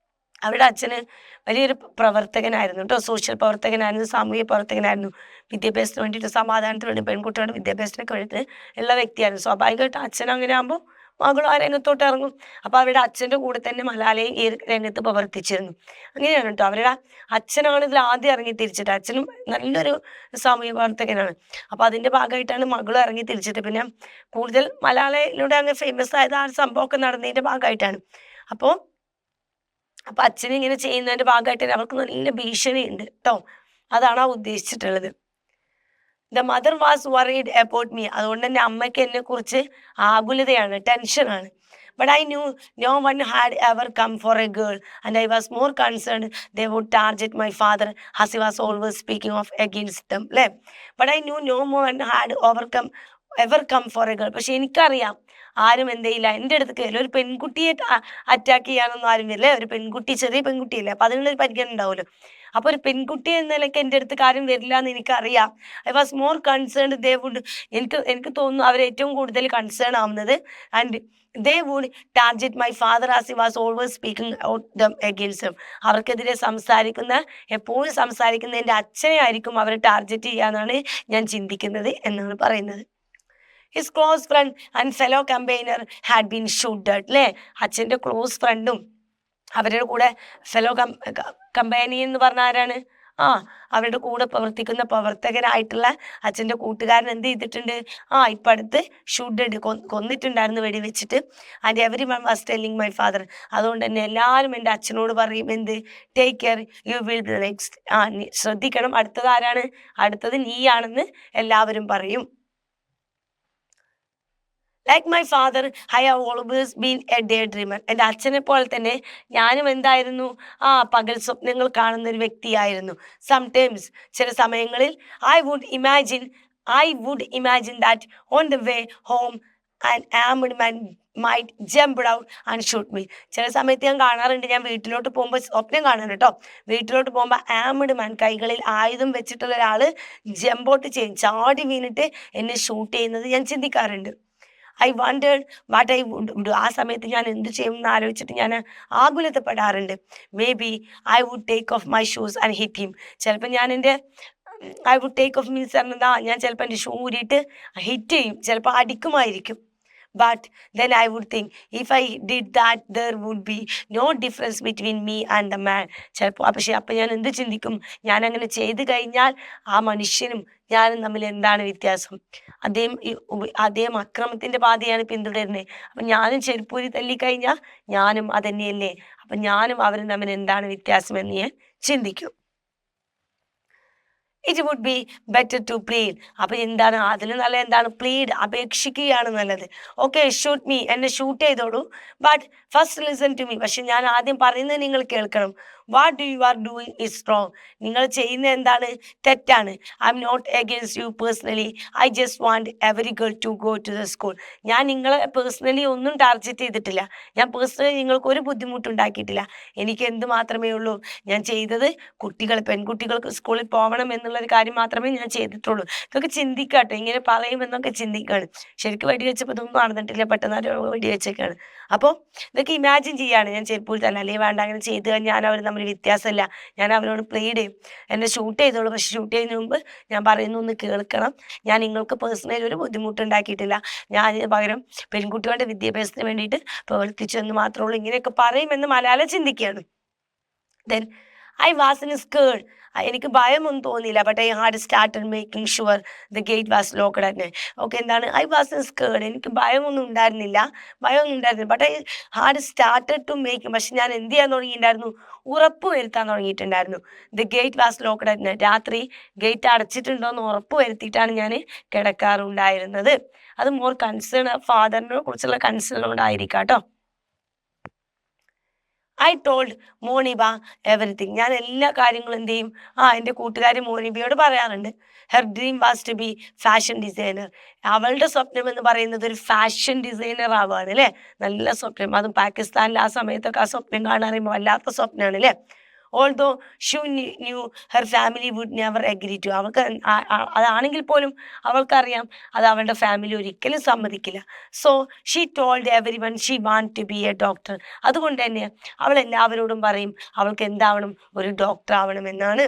അവരുടെ അച്ഛന് വലിയൊരു പ്രവർത്തകനായിരുന്നു കേട്ടോ, സോഷ്യൽ പ്രവർത്തകനായിരുന്നു, സാമൂഹിക പ്രവർത്തകനായിരുന്നു. വിദ്യാഭ്യാസത്തിന് വേണ്ടിയിട്ട്, സമാധാനത്തിന് വേണ്ടി, പെൺകുട്ടികളുടെ വിദ്യാഭ്യാസത്തിനൊക്കെ വേണ്ടിയിട്ട് ഉള്ള വ്യക്തിയായിരുന്നു. സ്വാഭാവികമായിട്ട് അച്ഛൻ അങ്ങനെ ആകുമ്പോൾ മകളും ആ രംഗത്തോട്ട് ഇറങ്ങും. അപ്പോൾ അവരുടെ അച്ഛൻ്റെ കൂടെ തന്നെ മലാലയും ഈ രംഗത്ത് പ്രവർത്തിച്ചിരുന്നു. അങ്ങനെയാണ് കേട്ടോ, അവരുടെ അച്ഛനാണ് ഇതിൽ ആദ്യം ഇറങ്ങി തിരിച്ചിട്ട്. അച്ഛനും നല്ലൊരു സാമൂഹിക പ്രവർത്തകനാണ്. അപ്പോൾ അതിൻ്റെ ഭാഗമായിട്ടാണ് മകളും ഇറങ്ങി തിരിച്ചിട്ട്. പിന്നെ കൂടുതൽ മലാലയിലൂടെ അങ്ങനെ ഫേമസ് ആയത് ആ സംഭവമൊക്കെ നടന്നതിൻ്റെ ഭാഗമായിട്ടാണ്. അപ്പോൾ അച്ഛൻ ഇങ്ങനെ ചെയ്യുന്നതിൻ്റെ ഭാഗമായിട്ട് അവർക്ക് നല്ല ഭീഷണി ഉണ്ട് കേട്ടോ, അതാണ് ഉദ്ദേശിച്ചിട്ടുള്ളത്. The mother was worried about me, അതുകൊണ്ട് തന്നെ അമ്മയ്ക്ക് എന്നെ കുറിച്ച് ആകുലതയാണ്, ടെൻഷനാണ്. But I knew no one had ever come for a girl and I was more concerned they would target my father as he was always speaking of against them. അല്ലേ, but I knew no one had ever come for a girl. പക്ഷെ എനിക്കറിയാം ആരും എന്തെയില്ല എൻ്റെ അടുത്ത് കയറില്ല. ഒരു പെൺകുട്ടിയെ attack ചെയ്യാനൊന്നും ആരും വരില്ല. ഒരു പെൺകുട്ടി, ചെറിയ പെൺകുട്ടിയല്ലേ, അപ്പം അതിനുള്ളൊരു പരിഗണന ഉണ്ടാവുമല്ലോ. അപ്പോൾ ഒരു പെൺകുട്ടി എന്ന നിലയ്ക്ക് എൻ്റെ അടുത്ത് കാര്യം വരില്ല എന്ന് എനിക്കറിയാം. I was more concerned they would, എനിക്ക് തോന്നുന്നു അവർ ഏറ്റവും കൂടുതൽ കൺസേൺ ആവുന്നത്, and they would target my father as he was always speaking out them against him. അവർക്കെതിരെ എപ്പോഴും സംസാരിക്കുന്ന എൻ്റെ അച്ഛനെ ആയിരിക്കും അവർ ടാർജറ്റ് ചെയ്യാന്നാണ് ഞാൻ ചിന്തിക്കുന്നത് എന്നാണ് പറയുന്നത്. His close friend and fellow combiner had been shooted. അല്ലേ, അച്ഛൻ്റെ ക്ലോസ് ഫ്രണ്ടും അവരുടെ കൂടെ ഫെലോ കമ്പൈനി എന്ന് പറഞ്ഞ ആരാണ്? അവരുടെ കൂടെ പ്രവർത്തിക്കുന്ന പ്രവർത്തകരായിട്ടുള്ള അച്ഛൻ്റെ കൂട്ടുകാരൻ എന്ത് ചെയ്തിട്ടുണ്ട്? ഇപ്പം അടുത്ത് ഷൂട്ടഡ്, കൊന്നിട്ടുണ്ടായിരുന്നു വെടിവെച്ചിട്ട്. And everyone was telling my father. അതുകൊണ്ട് തന്നെ എല്ലാവരും എൻ്റെ അച്ഛനോട് പറയും എന്ത്? Take care, you will be next. ശ്രദ്ധിക്കണം, അടുത്തത് ആരാണ്? അടുത്തത് നീയാണെന്ന് എല്ലാവരും പറയും. Like my father I have always been a daydreamer. എൻ്റെ അച്ഛനെ പോലെ തന്നെ ഞാനും എന്തായിരുന്നു? പകൽ സ്വപ്നങ്ങൾ കാണുന്ന ഒരു വ്യക്തിയായിരുന്നു. സംടൈംസ്, ചില സമയങ്ങളിൽ I would imagine that on the way home and armed man might jump out and shoot me. ചില സമയത്ത് ഞാൻ കാണാറുണ്ട്, ഞാൻ വീട്ടിലോട്ട് പോകുമ്പോൾ സ്വപ്നം കാണാൻ കേട്ടോ, വീട്ടിലോട്ട് പോകുമ്പോൾ ആംഡ് മാൻ, കൈകളിൽ ആയുധം വെച്ചിട്ടുള്ള ഒരാൾ ജമ്പൗട്ട് ചെയ്യും, ചാടി വീണിട്ട് എന്നെ ഷൂട്ട് ചെയ്യുന്നത് ഞാൻ ചിന്തിക്കാറുണ്ട്. I wondered what I would do. ആ സമയത്ത് ഞാൻ എന്ത് ചെയ്യും എന്ന് ആലോചിച്ചിട്ട് ഞാൻ ആകുലതപ്പെടാറുണ്ട്. Maybe I would take off my shoes and hit him. ചിലപ്പോൾ ഞാൻ I would take off means ഞാൻ ചിലപ്പോൾ എൻ്റെ ഷൂ ഊരിയിട്ട് ഹിറ്റ് ചെയ്യും, ചിലപ്പോൾ അടിക്കുമായിരിക്കും. But then I would think, if I did that, there would be no difference between me and the man. അപ്പം ഞാൻ എന്ത് ചിന്തിക്കും? ഞാൻ അങ്ങനെ ചെയ്തു കഴിഞ്ഞാൽ ആ മനുഷ്യനും ഞാനും തമ്മിൽ എന്താണ് വ്യത്യാസം? അദ്ദേഹം അക്രമത്തിൻ്റെ പാതയാണ് പിന്തുടരുന്നത്. അപ്പം ഞാനും ചെരുപ്പൂരി തല്ലിക്കഴിഞ്ഞാൽ ഞാനും അതന്നെയല്ലേ? അപ്പം ഞാനും അവരും തമ്മിൽ എന്താണ് വ്യത്യാസം എന്ന് ഞാൻ ചിന്തിക്കും. It would be better to plead. അപ്പം എന്താണ് അതിന് നല്ല എന്താണ്? പ്ലീഡ്, അപേക്ഷിക്കുകയാണ് നല്ലത്. ഓക്കെ, ഷൂട്ട് മീ, എന്നെ ഷൂട്ട് ചെയ്തോളൂ, but first listen to me. പക്ഷെ ഞാൻ ആദ്യം പറയുന്നത് നിങ്ങൾ കേൾക്കണം. What do you are doing is wrong. നിങ്ങൾ ചെയ്യുന്ന എന്താണ്? തെറ്റാണ്. I am not against you personally, I just want every girl to go to the school. ഞാൻ നിങ്ങളെ പേഴ്സണലി ഒന്നും ടാർഗറ്റ് ചെയ്തിട്ടില്ല, ഞാൻ പേഴ്സണലി നിങ്ങൾക്ക് ഒരു ബുദ്ധിമുട്ടുണ്ടാക്കിയിട്ടില്ല. എനിക്ക് എന്ത് മാത്രമേ ഉള്ളൂ? ഞാൻ ചെയ്തത് പെൺകുട്ടികൾക്ക് സ്കൂളിൽ പോകണം എന്നുള്ളൊരു കാര്യം മാത്രമേ ഞാൻ ചെയ്തിട്ടുള്ളൂ. ഇതൊക്കെ ചിന്തിക്കാട്ടോ, ഇങ്ങനെ പറയുമെന്നൊക്കെ ചിന്തിക്കുകയാണ്. ശരിക്കും വെടിവെച്ചപ്പോൾ ഇതൊന്നും നടന്നിട്ടില്ല, പെട്ടെന്ന് വെടിവെച്ചൊക്കെയാണ്. അപ്പോൾ ഇതൊക്കെ ഇമാജിൻ ചെയ്യാണ്. ഞാൻ ചെരുപ്പൂരി തന്നെ അല്ലെങ്കിൽ വേണ്ട, അങ്ങനെ ചെയ്ത് കഴിഞ്ഞാൽ ഞാൻ അവർ തമ്മിൽ വ്യത്യാസമില്ല, ഞാൻ അവരോട് പ്ലീഡ് ചെയ്യും, എന്നെ ഷൂട്ട് ചെയ്തോളൂ, പക്ഷെ ഷൂട്ട് ചെയ്യുന്നതിന് മുമ്പ് ഞാൻ പറയുന്ന ഒന്ന് കേൾക്കണം. ഞാൻ നിങ്ങൾക്ക് പേഴ്സണലി ഒരു ബുദ്ധിമുട്ടുണ്ടാക്കിയിട്ടില്ല, ഞാൻ പകരം പെൺകുട്ടികളുടെ വിദ്യാഭ്യാസത്തിന് വേണ്ടിയിട്ട് പ്രവർത്തിച്ചെന്ന് മാത്രമേ ഉള്ളൂ. ഇങ്ങനെയൊക്കെ പറയുമെന്ന് മലയാളം ചിന്തിക്കുകയാണ്. Then I was in scared. എനിക്ക് ഭയമൊന്നും തോന്നിയില്ല, but I had started making sure the gate was locked at night. Okay, എന്താണ്? ഐ വാസ് ഇൻ സ്കേർഡ്, എനിക്ക് ഭയമൊന്നും ഉണ്ടായിരുന്നില്ല, but I had started to making. പക്ഷെ ഞാൻ എന്ത് ചെയ്യാൻ തുടങ്ങിയിട്ടുണ്ടായിരുന്നു? ഉറപ്പ് വരുത്താൻ തുടങ്ങിയിട്ടുണ്ടായിരുന്നു. The gate was locked at night. രാത്രി ഗേറ്റ് അടച്ചിട്ടുണ്ടോ എന്ന് ഉറപ്പ് വരുത്തിയിട്ടാണ് ഞാൻ കിടക്കാറുണ്ടായിരുന്നത്. അത് മോർ കൺസേൺ, ഫാദറിനെ കുറിച്ചുള്ള കൺസേൺ കൊണ്ടായിരിക്കാം കേട്ടോ. I told Moniba everything. ഞാൻ എല്ലാ കാര്യങ്ങളും എന്ത് ചെയ്യും? എൻ്റെ കൂട്ടുകാരി മോണിബയോട് പറയാറുണ്ട്. Her dream was to be fashion designer. അവളുടെ സ്വപ്നം എന്ന് പറയുന്നത് ഒരു ഫാഷൻ ഡിസൈനർ ആവുകയാണ് അല്ലേ? നല്ല സ്വപ്നം. അതും പാകിസ്ഥാനിൽ ആ സമയത്തൊക്കെ ആ സ്വപ്നം കാണാൻ പറയുമ്പോൾ വല്ലാത്ത സ്വപ്നമാണ് അല്ലേ? Although she knew her family would never agree to. അവൾക്ക് അതാണെങ്കിൽ പോലും അവൾക്കറിയാം അത് അവളുടെ ഫാമിലി ഒരിക്കലും സമ്മതിക്കില്ല. So she told everyone she want to be a doctor. അതുകൊണ്ട് തന്നെ അവൾ എല്ലാവരോടും പറയും അവൾക്ക് എന്താവണം? ഒരു ഡോക്ടർ ആവണമെന്നാണ്.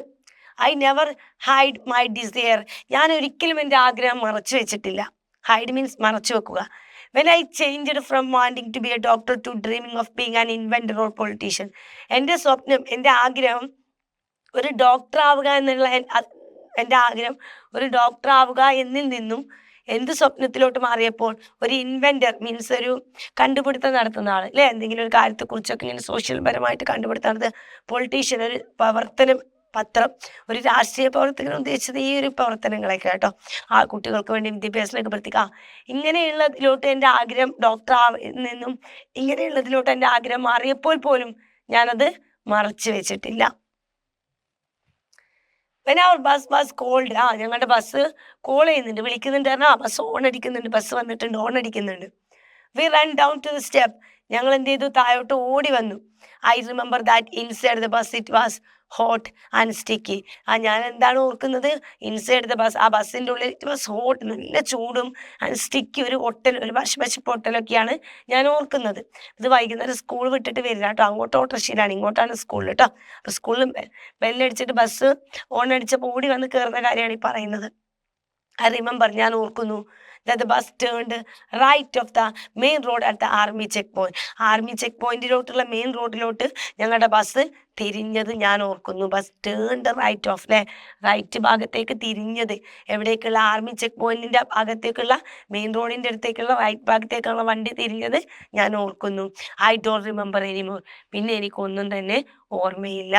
I never hide my desire. ഞാൻ ഒരിക്കലും എൻ്റെ ആഗ്രഹം മറച്ചു വെച്ചിട്ടില്ല. ഹൈഡ് മീൻസ് മറച്ചു വെക്കുക. When I changed from wanting to be a doctor to dreaming of being an inventor or politician. എൻ്റെ സ്വപ്നം, എൻ്റെ ആഗ്രഹം ഒരു ഡോക്ടർ ആവുക എന്നുള്ള എൻ്റെ ആഗ്രഹം ഒരു ഡോക്ടർ ആവുക എന്നിൽ നിന്നും എന്ത് സ്വപ്നത്തിലോട്ട് മാറിയപ്പോൾ ഒരു ഇൻവെൻറ്റർ മീൻസ് ഒരു കണ്ടുപിടുത്തം നടത്തുന്ന ആൾ അല്ലേ? എന്തെങ്കിലും ഒരു കാര്യത്തെക്കുറിച്ചൊക്കെ ഇങ്ങനെ സോഷ്യൽ പരമായിട്ട് കണ്ടുപിടുത്തം നടത്തുക. പൊളിറ്റീഷ്യൻ, ഒരു പത്രം, ഒരു രാഷ്ട്രീയ പ്രവർത്തകൻ ഉദ്ദേശിച്ചത് ഈ ഒരു പ്രവർത്തനങ്ങളൊക്കെ കേട്ടോ. കുട്ടികൾക്ക് വേണ്ടി വിദ്യാഭ്യാസമൊക്കെ പ്രവർത്തിക്കുക. ഇങ്ങനെയുള്ളതിലോട്ട് എൻ്റെ ആഗ്രഹം നിന്നും ഇങ്ങനെയുള്ളതിലോട്ട് എൻ്റെ ആഗ്രഹം മാറിയപ്പോൾ പോലും ഞാനത് മറച്ചു വെച്ചിട്ടില്ല. When our bus was called, ഞങ്ങളുടെ ബസ് കോൾ ചെയ്യുന്നുണ്ട്, വിളിക്കുന്നുണ്ട്. ബസ് ഓൺ അടിക്കുന്നുണ്ട്, ബസ് വന്നിട്ടുണ്ട്, ഓൺ അടിക്കുന്നുണ്ട്. We ran down to the step. ഞങ്ങൾ എന്ത് ചെയ്തു? താഴോട്ട് ഓടി വന്നു. I remember that inside the bus it was hot and sticky. ഞാൻ എന്താണ് ഓർക്കുന്നത്, ഇൻസൈഡ് ദ ബസ്, ആ ബസ്സിൻ്റെ ഉള്ളിൽ ഇറ്റ് വാസ് ഹോട്ട്, നല്ല ചൂടും, ആൻഡ് സ്റ്റിക്കി, ഒരു ഒട്ടൽ, ഒരു പശുപശപ്പ് ഒട്ടലൊക്കെയാണ് ഞാൻ ഓർക്കുന്നത്. ഇത് വൈകുന്നേരം സ്കൂൾ വിട്ടിട്ട് വരില്ല കേട്ടോ, അങ്ങോട്ട് ഓട്ടോറിക്ഷയിലാണ്, ഇങ്ങോട്ടാണ് സ്കൂളിൽ കേട്ടോ. അപ്പോൾ സ്കൂളിൽ ബെല്ലടിച്ചിട്ട് ബസ് ഓണടിച്ചപ്പോൾ ഓടി വന്ന് കയറുന്ന കാര്യമാണ് ഈ പറയുന്നത്. ഐ റിമെമ്പർ, ഞാൻ ഓർക്കുന്നു, that the bus turned right of the main road at the army checkpoint. Army ചെക്ക് പോയിന്റിലോട്ടുള്ള മെയിൻ റോഡിലോട്ട് ഞങ്ങളുടെ ബസ് തിരിഞ്ഞത് ഞാൻ ഓർക്കുന്നു. ബസ് ടേൺഡ് റൈറ്റ് ഓഫ്, അല്ലേ, റൈറ്റ് ഭാഗത്തേക്ക് തിരിഞ്ഞത്. എവിടേക്കുള്ള, ആർമി ചെക്ക് പോയിന്റിന്റെ ഭാഗത്തേക്കുള്ള, മെയിൻ റോഡിന്റെ അടുത്തേക്കുള്ള റൈറ്റ് ഭാഗത്തേക്കുള്ള വണ്ടി തിരിഞ്ഞത് ഞാൻ ഓർക്കുന്നു. I don't remember anymore. പിന്നെ എനിക്കൊന്നും തന്നെ ഓർമ്മയില്ല.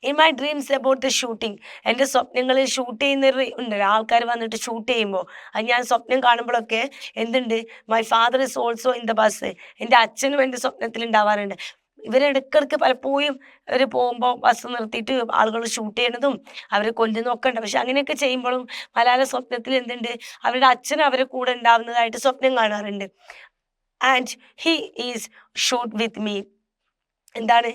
In my dreams about the shooting, എൻ്റെ സ്വപ്നങ്ങളിൽ ഷൂട്ട് ചെയ്യുന്ന ഉണ്ട്, ആൾക്കാർ വന്നിട്ട് ഷൂട്ട് ചെയ്യുമ്പോൾ അത് ഞാൻ സ്വപ്നം കാണുമ്പോഴൊക്കെ എന്തുണ്ട്, my father is also in the bus. എൻ്റെ അച്ഛനും എൻ്റെ സ്വപ്നത്തിൽ ഉണ്ടാവാറുണ്ട്. ഇവരിടക്കിടക്ക് പലപ്പോഴും അവർ പോകുമ്പോൾ ബസ് നിർത്തിയിട്ട് ആളുകൾ ഷൂട്ട് ചെയ്യണതും അവരെ കൊല്ലുന്നതൊക്കെ ഉണ്ട്. പക്ഷെ അങ്ങനെയൊക്കെ ചെയ്യുമ്പോഴും മലയാള സ്വപ്നത്തിൽ എന്തുണ്ട്, അവരുടെ അച്ഛൻ അവരെ കൂടെ ഉണ്ടാവുന്നതായിട്ട് സ്വപ്നം കാണാറുണ്ട്. And he is shoot with me, എന്താണ്,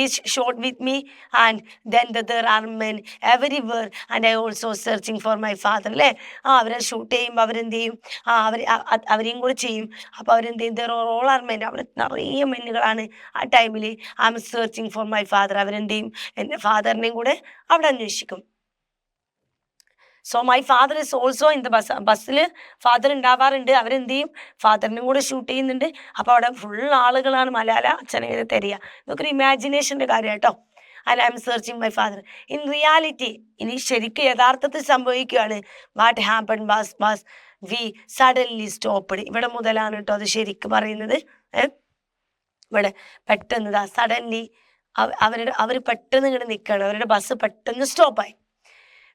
is shot with me, and then there are men everywhere and I also searching for my father, അല്ലേ. അവരെ ഷൂട്ട് ചെയ്യുമ്പോൾ അവരെന്ത് ചെയ്യും, അവരെയും കൂടെ ചെയ്യും. അപ്പോൾ അവരെന്ത് ചെയ്യും, ദർ ഓൾ ആർ മെൻ, അവിടെ നിറയെ മെന്നുകളാണ്. ആ ടൈമിൽ I am searching for my father, അവരെന്ത് ചെയ്യും, എൻ്റെ ഫാദറിനെയും കൂടെ അവിടെ അന്വേഷിക്കും. So my father is also in the bus, ബസ്സിൽ ഫാദർ ഉണ്ടാവാറുണ്ട്. അവരെന്ത് ചെയ്യും, ഫാദറിനും കൂടെ ഷൂട്ട് ചെയ്യുന്നുണ്ട്. അപ്പോൾ അവിടെ ഫുൾ ആളുകളാണ് മലയാള അച്ഛനെ തരിക. ഇതൊക്കെ ഒരു ഇമാജിനേഷൻ്റെ കാര്യം കേട്ടോ. And I am searching my father. In reality, ഇനി ശരിക്കും യഥാർത്ഥത്തിൽ സംഭവിക്കുകയാണ്. What happen was we suddenly stopped. ഇവിടെ മുതലാണ് കേട്ടോ അത് ശരിക്കും പറയുന്നത്. ഇവിടെ പെട്ടെന്ന് സഡൻലി അവർ പെട്ടെന്ന് ഇങ്ങനെ നിൽക്കുകയാണ്, അവരുടെ ബസ് പെട്ടെന്ന് സ്റ്റോപ്പായി.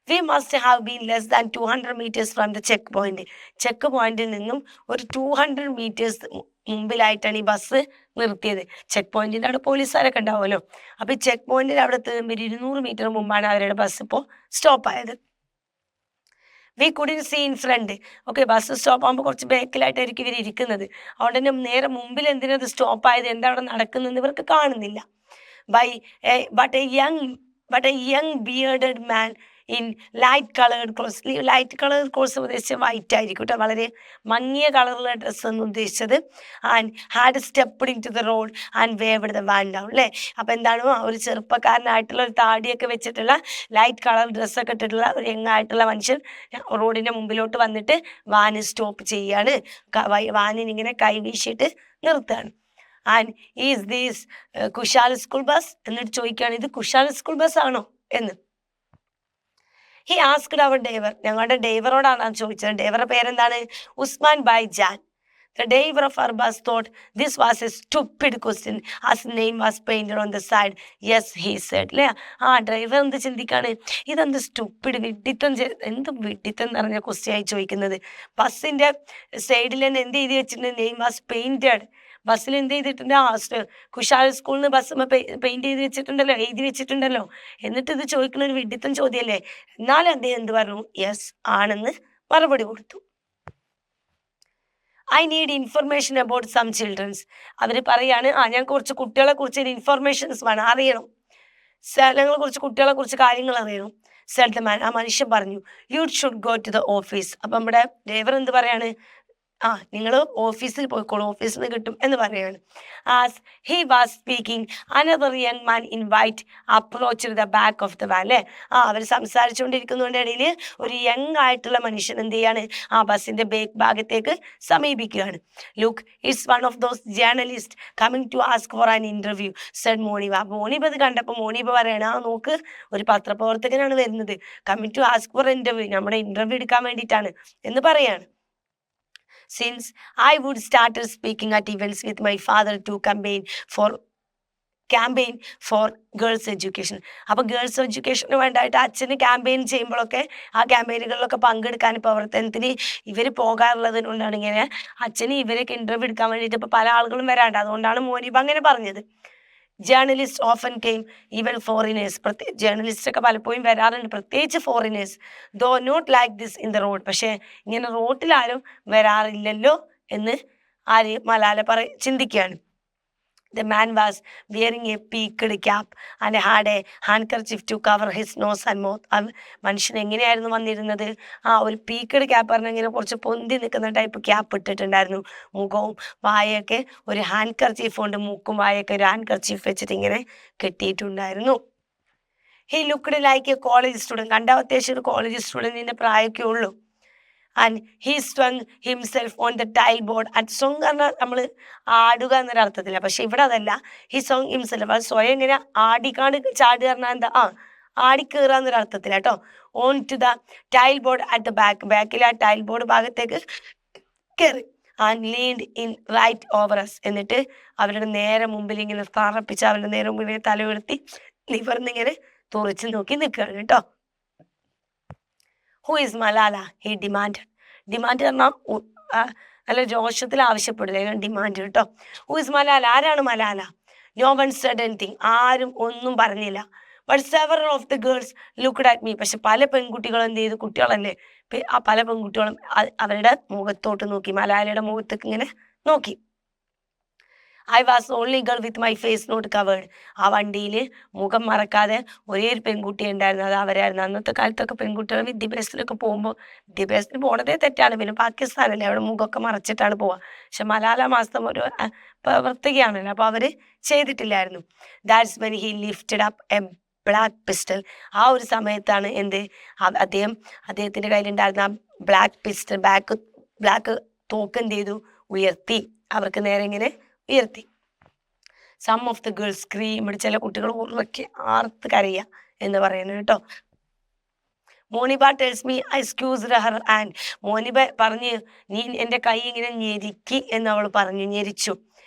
We must have been less than 200 meters from the check point. Check പോയിന്റിൽ നിന്നും ഒരു 200 മീറ്റേഴ്സ് മുമ്പിലായിട്ടാണ് ഈ ബസ് നിർത്തിയത്. ചെക്ക് പോയിന്റിൻ്റെ അവിടെ പോലീസുകാരൊക്കെ ഉണ്ടാവുമല്ലോ. അപ്പോൾ ഈ ചെക്ക് പോയിന്റിൽ അവിടെ എത്തുമ്പോൾ 200 മീറ്റർ മുമ്പാണ് അവരുടെ ബസ് ഇപ്പോൾ സ്റ്റോപ്പായത്. We couldn't see in front. Okay, bus stop ആകുമ്പോൾ കുറച്ച് ബാക്കിലായിട്ടായിരിക്കും ഇവർ ഇരിക്കുന്നത്. അവിടെ തന്നെ നേരെ മുമ്പിൽ എന്തിനത് സ്റ്റോപ്പായത്, എന്താ അവിടെ നടക്കുന്നതെന്ന് ഇവർക്ക് കാണുന്നില്ല. But a young bearded man in light colored clothes. Light colour clothes ഉദ്ദേശിച്ച വൈറ്റ് ആയിരിക്കും കേട്ടോ, വളരെ മങ്ങിയ കളറിലുള്ള ഡ്രസ്സ് എന്ന് ഉദ്ദേശിച്ചത്. And had stepped into the road and waved the van down, അല്ലേ. അപ്പോൾ എന്താണ്, ഒരു ചെറുപ്പക്കാരനായിട്ടുള്ള ഒരു താടിയൊക്കെ വെച്ചിട്ടുള്ള ലൈറ്റ് കളർ ഡ്രസ്സൊക്കെ ഇട്ടിട്ടുള്ള ഒരു യങ്ങായിട്ടുള്ള മനുഷ്യൻ റോഡിൻ്റെ മുമ്പിലോട്ട് വന്നിട്ട് വാന് സ്റ്റോപ്പ് ചെയ്യാണ്. വാനിനിങ്ങനെ കൈ വീശിയിട്ട് നിർത്തുകയാണ്. And is these Khushal school bus എന്നിട്ട് ചോദിക്കുകയാണ്, ഇത് കുശാൽ സ്കൂൾ ബസ് ആണോ എന്ന്. ഹി ആസ്ക്ഡ് അവർ ഡ്രൈവർ, ഞങ്ങളുടെ ഡ്രൈവറോടാണ് ചോദിച്ചത്. ഡ്രൈവറുടെ പേരെന്താണ്, Usman Bhai Jan. The driver of our bus thought this was a stupid question as name was painted on the side. Yes, he said. അല്ലേ, ഡ്രൈവർ എന്ത് ചിന്തിക്കാണ്, ഇതെന്ത് സ്റ്റുപ്പിഡ്, വിഡിത്തം, എന്ത് വിഡിത്തം എന്ന് പറഞ്ഞ ക്വസ്റ്റ്യൻ ആയി ചോദിക്കുന്നത്. ബസ്സിൻ്റെ സൈഡിൽ തന്നെ എന്ത് എഴുതി വെച്ചിട്ടുണ്ട്, നെയിം വാസ് പെയിൻറ്റഡ്. ബസ്സിൽ എന്ത് ചെയ്തിട്ടുണ്ട്, കുശാൽ സ്കൂളിൽ നിന്ന് ബസ് പെയിന്റ് ചെയ്ത് വെച്ചിട്ടുണ്ടല്ലോ, എഴുതി വെച്ചിട്ടുണ്ടല്ലോ. എന്നിട്ട് ഇത് ചോദിക്കുന്ന ഒരു വിഡിത്തം ചോദ്യമല്ലേ. എന്നാലും അദ്ദേഹം എന്ത് പറഞ്ഞു, യെസ് ആണെന്ന് മറുപടി കൊടുത്തു. I need information about some childrens. അവർ പറയാണ്, ഞാൻ കുറച്ച് കുട്ടികളെ കുറിച്ച് ഇൻഫർമേഷൻസ് വേണം, അറിയണം, ഞങ്ങളെ കുറിച്ച് കുട്ടികളെ കുറിച്ച് കാര്യങ്ങൾ അറിയണം. സെഡ് ദ മാൻ, ആ മനുഷ്യൻ പറഞ്ഞു, you should go to the office. അപ്പം നമ്മുടെ ഡ്രൈവർ എന്ത് പറയാണ്, നിങ്ങൾ ഓഫീസിൽ പോയിക്കോളൂ, ഓഫീസിൽ നിന്ന് കിട്ടും എന്ന് പറയാണ്. As he was speaking another young man in white approach the back of the van, അല്ലേ. അവർ സംസാരിച്ചുകൊണ്ടിരിക്കുന്നതിൻ്റെ ഇടയിൽ ഒരു യങ് ആയിട്ടുള്ള മനുഷ്യൻ എന്ത് ചെയ്യാണ്, ബസ്സിൻ്റെ ബാക്ക് ഭാഗത്തേക്ക് സമീപിക്കുകയാണ്. Look, it's one of those journalist coming to ask for an interview said Moniba. Moniba ഇത് കണ്ടപ്പോൾ മോണിബ പറയണം, നോക്ക്, ഒരു പത്രപ്രവർത്തകനാണ് വരുന്നത്, coming to ask for interview, നമ്മുടെ ഇൻ്റർവ്യൂ എടുക്കാൻ വേണ്ടിയിട്ടാണ് എന്ന് പറയാണ്. Since I would started speaking at events with my father to campaign for girls education. അപ്പോൾ ഗേൾസ് എഡ്യൂക്കേഷന് വേണ്ടിയിട്ട് അച്ഛന് ക്യാമ്പയിൻ ചെയ്യുമ്പോഴൊക്കെ ആ ക്യാമ്പയിനുകളിലൊക്കെ പങ്കെടുക്കാൻ പ്രവർത്തനത്തിന് ഇവർ പോകാറുള്ളതുകൊണ്ടാണ് ഇങ്ങനെ അച്ഛന് ഇവരൊക്കെ ഇൻ്റർവ്യൂ എടുക്കാൻ വേണ്ടിയിട്ട് ഇപ്പോൾ പല ആളുകളും വരാണ്ട്. അതുകൊണ്ടാണ് മോനിബ അങ്ങനെ പറഞ്ഞത്. Journalist often came, even foreigners, ജേർണലിസ്റ്റൊക്കെ പലപ്പോഴും വരാറുണ്ട്, പ്രത്യേകിച്ച് foreigners. Though not like this in the road. പക്ഷേ ഇങ്ങനെ റോട്ടിലാരും വരാറില്ലല്ലോ എന്ന് മലാല ചിന്തിക്കുകയാണ്. The man was wearing a peaked cap and had a handkerchief to cover his nose and mouth. മനുഷ്യൻ എങ്ങനെയായിരുന്നു വന്നിരുന്നത്? ഒരു പീക്കഡ് ക്യാപ്പ് പറഞ്ഞാൽ ഇങ്ങനെ കുറച്ച് പൊന്തി നിൽക്കുന്ന ടൈപ്പ് ക്യാപ്പ് ഇട്ടിട്ടുണ്ടായിരുന്നു. മുഖവും വായൊക്കെ ഒരു ഹാൻഡ് കർച്ചീഫ് കൊണ്ട് മൂക്കും വായൊക്കെ ഒരു ഹാൻഡ് കർച്ചീഫ് വെച്ചിട്ട് ഇങ്ങനെ കെട്ടിയിട്ടുണ്ടായിരുന്നു. He looked like a college student. കണ്ട അത്യാവശ്യം ഒരു കോളേജ് സ്റ്റുഡൻറ്റിൻ്റെ പ്രായമൊക്കെ ഉള്ളൂ. And he swung himself on the tile board. And swung പറഞ്ഞാൽ നമ്മൾ ആടുക എന്നൊരർത്ഥത്തില്ല, പക്ഷെ ഇവിടെ അതല്ല. He swung himself, അത് സ്വയം ഇങ്ങനെ ആടിക്കാണ്ട് ചാടുക പറഞ്ഞാൽ എന്താ? ആടിക്കേറുക എന്നൊരർത്ഥത്തില്ല കേട്ടോ. Onto the tail board at the ബാക്കിൽ ആ ടൈൽ ബോർഡ് ഭാഗത്തേക്ക് കയറി. And leaned in right over us. എന്നിട്ട് അവരുടെ നേരെ മുമ്പിൽ ഇങ്ങനെ തറപ്പിച്ച് അവരുടെ നേരെ മുമ്പിൽ ഇങ്ങനെ തല ഉയർത്തി നിവർന്നിങ്ങനെ തുറച്ച് നോക്കി നിൽക്കുകയാണ് കേട്ടോ. Who is Malala? He demand. Demand പറഞ്ഞാൽ നല്ല ജോഷത്തിൽ ആവശ്യപ്പെടില്ല, ഡിമാൻഡ് കേട്ടോ. Who is Malala? ആരാണ് Malala? No one said anything. ആരും ഒന്നും പറഞ്ഞില്ല. But several of the girls looked at me. പക്ഷെ പല പെൺകുട്ടികളും എന്ത് ചെയ്തു? കുട്ടികളല്ലേ, ആ പല പെൺകുട്ടികളും അവരുടെ മുഖത്തോട്ട് നോക്കി, മലാലയുടെ മുഖത്തേക്ക് ഇങ്ങനെ നോക്കി. I was the only girl with my face not covered. ആ വണ്ടിയിൽ മുഖം മറക്കാതെ ഒരേ ഒരു പെൺകുട്ടി ഉണ്ടായിരുന്നു, അത് അവരായിരുന്നു. അന്നത്തെ കാലത്തൊക്കെ പെൺകുട്ടികൾ വിദ്യാഭ്യാസത്തിലൊക്കെ പോകുമ്പോൾ, വിദ്യാഭ്യാസത്തിന് പോണതേ തെറ്റാണ്, പിന്നെ പാകിസ്ഥാനല്ലേ അവിടെ മുഖമൊക്കെ മറച്ചിട്ടാണ് പോവുക. പക്ഷെ മലാല മാസം ഒരു പ്രവർത്തിക്കുകയാണല്ലോ, അപ്പോൾ അവർ ചെയ്തിട്ടില്ലായിരുന്നു. That's when he lifted up a black pistol. ആ ഒരു സമയത്താണ് എന്ത് അദ്ദേഹത്തിൻ്റെ കയ്യിലുണ്ടായിരുന്ന ആ ബ്ലാക്ക് പിസ്റ്റൽ, ബ്ലാക്ക് തോക്ക് എന്ത് ചെയ്തു? ഉയർത്തി, അവർക്ക് നേരെ ഇങ്ങനെ ഉയർത്തി. Some of the girls scream. ചില കുട്ടികൾ ഉറക്കെ ആർത്ത് കരയുക എന്ന് പറയുന്നത് കേട്ടോ. Moniba tells me I squeezed her hand. Moniba പറഞ്ഞ് നീ എൻ്റെ കൈ ഇങ്ങനെ ഞെരിക്കി എന്ന് അവൾ പറഞ്ഞു, ഞെരിച്ചു.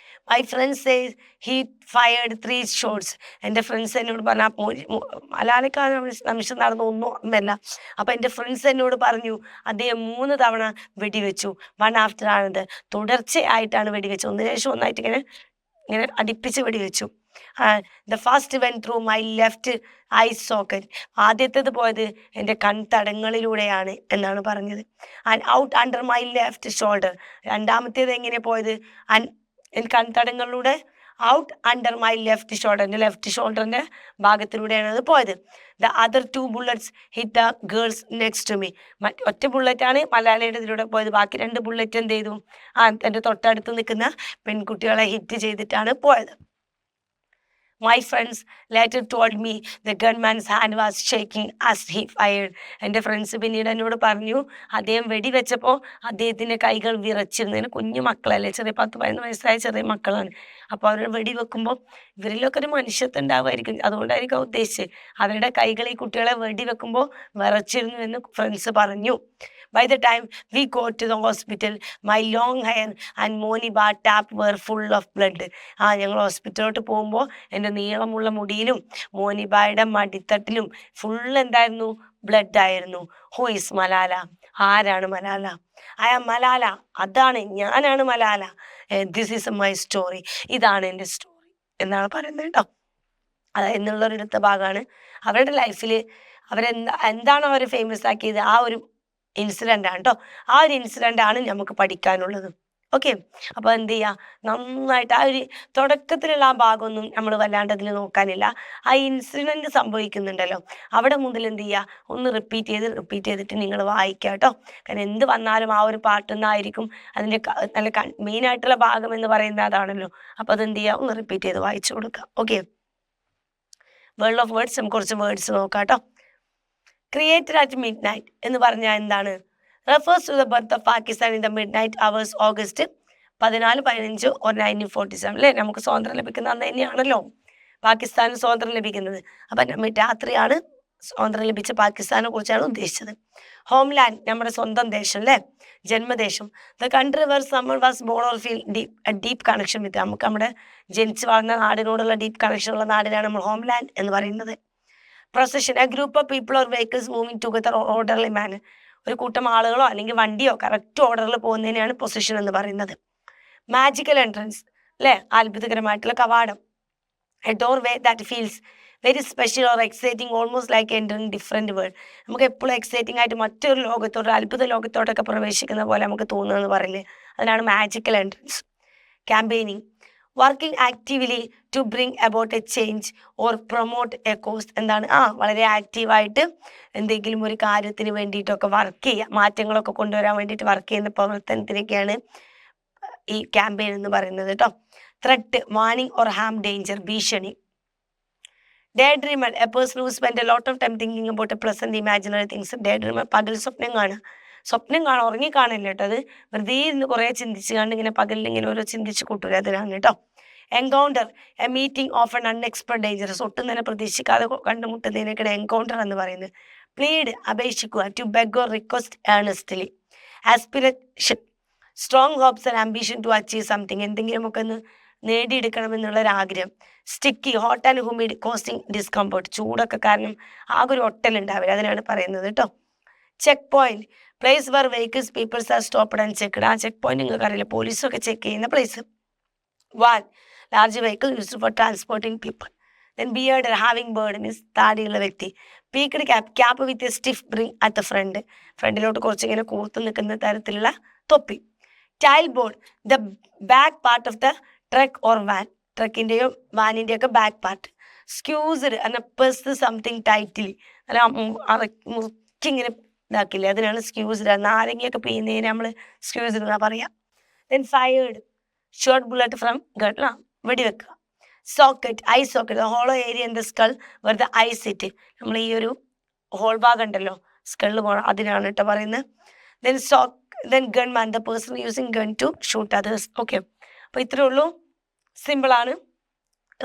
My friends says he fired 3 shots. എൻ്റെ ഫ്രണ്ട്സ് എന്നോട് പറഞ്ഞ മലാലക്കാണ് നിമിഷം നടന്ന ഒന്നും ഓർമ്മയല്ല. അപ്പം എൻ്റെ ഫ്രണ്ട്സ് എന്നോട് പറഞ്ഞു അദ്ദേഹം 3 തവണ വെടിവെച്ചു. വൺ ആഫ്റ്റർ ആണത്, തുടർച്ചയായിട്ടാണ് വെടിവെച്ചു, ഒന്നിനു ശേഷം ഒന്നായിട്ട് ഇങ്ങനെ അടുപ്പിച്ച് വെടിവെച്ചു. The first went through my left eye socket. ആദ്യത്തേത് പോയത് എൻ്റെ കൺതടങ്ങളിലൂടെയാണ് എന്നാണ് പറഞ്ഞത്. And out under my left shoulder. രണ്ടാമത്തേത് എങ്ങനെ പോയത്? കൺതടങ്ങളിലൂടെ out under my left shoulder, എൻ്റെ ലെഫ്റ്റ് ഷോൾഡറിൻ്റെ ഭാഗത്തിലൂടെയാണ് അത് പോയത്. The other 2 bullets hit the girls next to me. ഒറ്റ ബുള്ളറ്റാണ് മലയാളിയുടെ ഇതിലൂടെ പോയത്, ബാക്കി 2 ബുള്ളറ്റ് എന്ത് ചെയ്തു? എൻ്റെ തൊട്ടടുത്ത് നിൽക്കുന്ന പെൺകുട്ടികളെ ഹിറ്റ് ചെയ്തിട്ടാണ് പോയത്. My friends later told me the gunman's hand was shaking as he fired. എൻ്റെ ഫ്രണ്ട്സ് പിന്നീട് എന്നോട് പറഞ്ഞു അദ്ദേഹം വെടിവെച്ചപ്പോൾ അദ്ദേഹത്തിൻ്റെ കൈകൾ വിറച്ചിരുന്നതിന്. കുഞ്ഞു മക്കളല്ലേ, ചെറിയ 10-11 വയസ്സായ ചെറിയ മക്കളാണ്. അപ്പോൾ അവർ വെടിവെക്കുമ്പോൾ ഇവരിലൊക്കെ ഒരു മനുഷ്യത്വം ഉണ്ടാവുമായിരിക്കും, അതുകൊണ്ടായിരിക്കും ഉദ്ദേശിച്ചത്. അവരുടെ കൈകൾ ഈ കുട്ടികളെ വെടിവെക്കുമ്പോൾ വിറച്ചിരുന്നു എന്ന് ഫ്രണ്ട്സ് പറഞ്ഞു. By the time we got to the hospital, my long hair and Moniba tap were full of blood. ഞങ്ങൾ ഹോസ്പിറ്റലിലോട്ട് പോകുമ്പോൾ എൻ്റെ നീളമുള്ള മുടിയിലും മോനിബായുടെ മടിത്തട്ടിലും ഫുൾ എന്തായിരുന്നു? ബ്ലഡ് ആയിരുന്നു. Who is Malala? ആരാണ് മലാല? I am Malala. അതാണ്, ഞാനാണ് Malala. This is my story. ഇതാണ് എൻ്റെ സ്റ്റോറി എന്നാണ് പറയുന്നത് കേട്ടോ. എന്നുള്ളൊരിടത്ത ഭാഗമാണ് അവരുടെ ലൈഫിൽ എന്താണ് അവർ ഫേമസ് ആക്കിയത്, ആ ഒരു ഇൻസിഡൻ്റ് ആണ് കേട്ടോ. ആ ഒരു ഇൻസിഡൻ്റ് ആണ് നമുക്ക് പഠിക്കാനുള്ളത്. ഓക്കെ, അപ്പോൾ എന്ത് ചെയ്യുക, നന്നായിട്ട് ആ ഒരു തുടക്കത്തിലുള്ള ആ ഭാഗമൊന്നും നമ്മൾ വല്ലാണ്ട് അതിൽ നോക്കാനില്ല. ആ ഇൻസിഡൻറ്റ് സംഭവിക്കുന്നുണ്ടല്ലോ, അവിടെ മുതൽ എന്ത് ചെയ്യുക, ഒന്ന് റിപ്പീറ്റ് ചെയ്തിട്ട് നിങ്ങൾ വായിക്കുക കേട്ടോ. കാരണം എന്ത് വന്നാലും ആ ഒരു പാട്ടൊന്നായിരിക്കും അതിൻ്റെ നല്ല മെയിനായിട്ടുള്ള ഭാഗം എന്ന് പറയുന്നത് അതാണല്ലോ. അപ്പോൾ അതെന്ത് ചെയ്യുക, ഒന്ന് റിപ്പീറ്റ് ചെയ്ത് വായിച്ചു കൊടുക്കുക. ഓക്കെ, വേൾഡ് ഓഫ് വേർഡ്സ്, നമുക്ക് കുറച്ച് വേർഡ്സ് നോക്കാം കേട്ടോ. ക്രിയേറ്റഡ് അറ്റ് മിഡ് നൈറ്റ് എന്ന് പറഞ്ഞാൽ എന്താണ്? Refers to the birth of Pakistan in the midnight hours August 14-15 or 1947. അല്ലേ, നമുക്ക് സ്വാതന്ത്ര്യം ലഭിക്കുന്ന അന്ന് തന്നെയാണല്ലോ പാകിസ്ഥാന് സ്വാതന്ത്ര്യം ലഭിക്കുന്നത്. അപ്പം രാത്രിയാണ് സ്വാതന്ത്ര്യം ലഭിച്ച പാകിസ്ഥാനെ കുറിച്ചാണ് ഉദ്ദേശിച്ചത്. ഹോംലാൻഡ്, നമ്മുടെ സ്വന്തം ദേശം അല്ലേ, ജന്മദേശം. The country where someone was born or feel deep connection with. നമുക്ക് നമ്മുടെ ജനിച്ച് വളർന്ന നാടിനോടുള്ള ഡീപ്പ് കണക്ഷൻ ഉള്ള നാടിനാണ് നമ്മൾ ഹോംലാൻഡ് എന്ന് പറയുന്നത്. Procession, a group of people or vehicles moving together orderly manner. ഒരു കൂട്ടം ആളുകളോ അല്ലെങ്കിൽ വണ്ടിയോ കറക്റ്റ് ഓർഡറിൽ പോകുന്നതിനെയാണ് പൊസിഷൻ എന്ന് പറയുന്നത്. മാജിക്കൽ എൻട്രൻസ് അല്ലേ, അത്ഭുതകരമായിട്ടുള്ള കവാടം. A door way that feels very special or exciting, almost like entering different world. നമുക്ക് എപ്പോഴും എക്സൈറ്റിംഗ് ആയിട്ട് മറ്റൊരു ലോകത്തോട്, അത്ഭുത ലോകത്തോട്ടൊക്കെ പ്രവേശിക്കുന്ന പോലെ നമുക്ക് തോന്നുന്നതെന്ന് പറയില്ലേ, അതിനാണ് magical entrance. Campaigning, working actively to bring about a change or promote a cause. എന്താണ്? വളരെ ആക്റ്റീവായിട്ട് എന്തെങ്കിലും ഒരു കാര്യത്തിന് വേണ്ടിയിട്ടൊക്കെ വർക്ക് ചെയ്യുക, മാറ്റങ്ങളൊക്കെ കൊണ്ടുവരാൻ വേണ്ടിയിട്ട് വർക്ക് ചെയ്യുന്ന പ്രവർത്തനത്തിനൊക്കെയാണ് ഈ ക്യാമ്പയിൻ എന്ന് പറയുന്നത് കേട്ടോ. Threat, warning or harm, danger, ഭീഷണി. Day dreamer, a person who spend a lot of time thinking about a present imaginary things. Day dreamer പകൽ സ്വപ്നം കാണുക. സ്വപ്നം കാണാൻ ഉറങ്ങി കാണില്ല കേട്ടോ, അത് വെറുതെ ഇരുന്ന് കുറേ ചിന്തിച്ച് കണ്ട് ഇങ്ങനെ പകലിൽ ഇങ്ങനെ ഓരോ ചിന്തിച്ച് കൂട്ടുക, അതിനാണ് കേട്ടോ. Encounter, a meeting of an unexpected dangerous. ഒട്ടും തന്നെ പ്രതീക്ഷിക്കാതെ കണ്ടുമുട്ടുന്നതിനൊക്കെയാണ് എൻകൗണ്ടർ എന്ന് പറയുന്നത്. പ്ലീഡ്, അപേക്ഷിക്കുക. To beg or request earnestly. Aspiration, strong hopes and ambition to achieve something. എന്തെങ്കിലുമൊക്കെ ഒന്ന് നേടിയെടുക്കണമെന്നുള്ളൊരാഗ്രഹം. Sticky, hot and humid, causing discomfort. ചൂടൊക്കെ കാരണം ആകെ ഒരു ഒട്ടലുണ്ടാവില്ല, അതിനാണ് പറയുന്നത് കേട്ടോ. Check point, place where vehicles peoples are stopped and checked. ആ ചെക്ക് പോയിന്റ് നിങ്ങൾക്ക് അറിയില്ല, പോലീസൊക്കെ ചെക്ക് ചെയ്യുന്ന place. Van, large vehicle used for transporting people. Then beard, having beard means താടിയുള്ള വ്യക്തി. Peaked cap, cap with a stiff brim at the front, ഫ്രണ്ടിലോട്ട് കുറച്ചിങ്ങനെ കൂർത്ത് നിൽക്കുന്ന തരത്തിലുള്ള തൊപ്പി. Tail board, the back part of the truck or van. ട്രക്കിൻ്റെയോ വാനിൻ്റെയോ ഒക്കെ ബാക്ക് പാർട്ട്. സ്ക്യൂസ്ഡ് എന്ന പെസ് സംതിങ് ടൈറ്റ്ലി, അല്ല മുറിക്കിങ്ങനെ ഇതാക്കില്ലേ, അതിനാണ് സ്ക്യൂസ്ഡ്. നാരങ്ങയൊക്കെ പിഴിയുന്നതിന് നമ്മൾ സ്ക്യൂസ്ഡ് എന്നാ പറയാം. Then fired, shot bullet from gun, വെടിവെക്കുക. Socket, eye socket, hollow area in the skull where the eye sit. നമ്മൾ ഈ ഒരു ഹോൾ ഭാഗം ഉണ്ടല്ലോ സ്കളിൽ പോകണം, അതിനാണ് കേട്ടോ പറയുന്നത്. Then gunman, the person using gun to shoot others. Okay, അപ്പോൾ ഇത്രയേ ഉള്ളൂ, സിമ്പിളാണ്.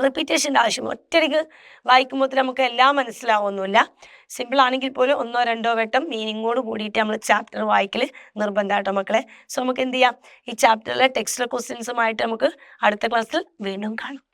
റിപ്പീറ്റേഷൻ്റെ ആവശ്യം, ഒറ്റയ്ക്ക് വായിക്കുമ്പോൾ നമുക്ക് എല്ലാം മനസ്സിലാവുന്നില്ല. സിമ്പിൾ ആണെങ്കിൽ പോലും ഒന്നോ രണ്ടോ വട്ടം മീനിങ്ങോട് കൂടിയിട്ട് നമ്മൾ ചാപ്റ്റർ വായിക്കൽ നിർബന്ധമായിട്ടോ മക്കളെ. സോ നമുക്ക് എന്ത് ചെയ്യാം, ഈ ചാപ്റ്ററിലെ ടെക്സ്റ്റ് ക്വസ്റ്റ്യൻസുമായിട്ട് നമുക്ക് അടുത്ത ക്ലാസ്സിൽ വീണ്ടും കാണാം.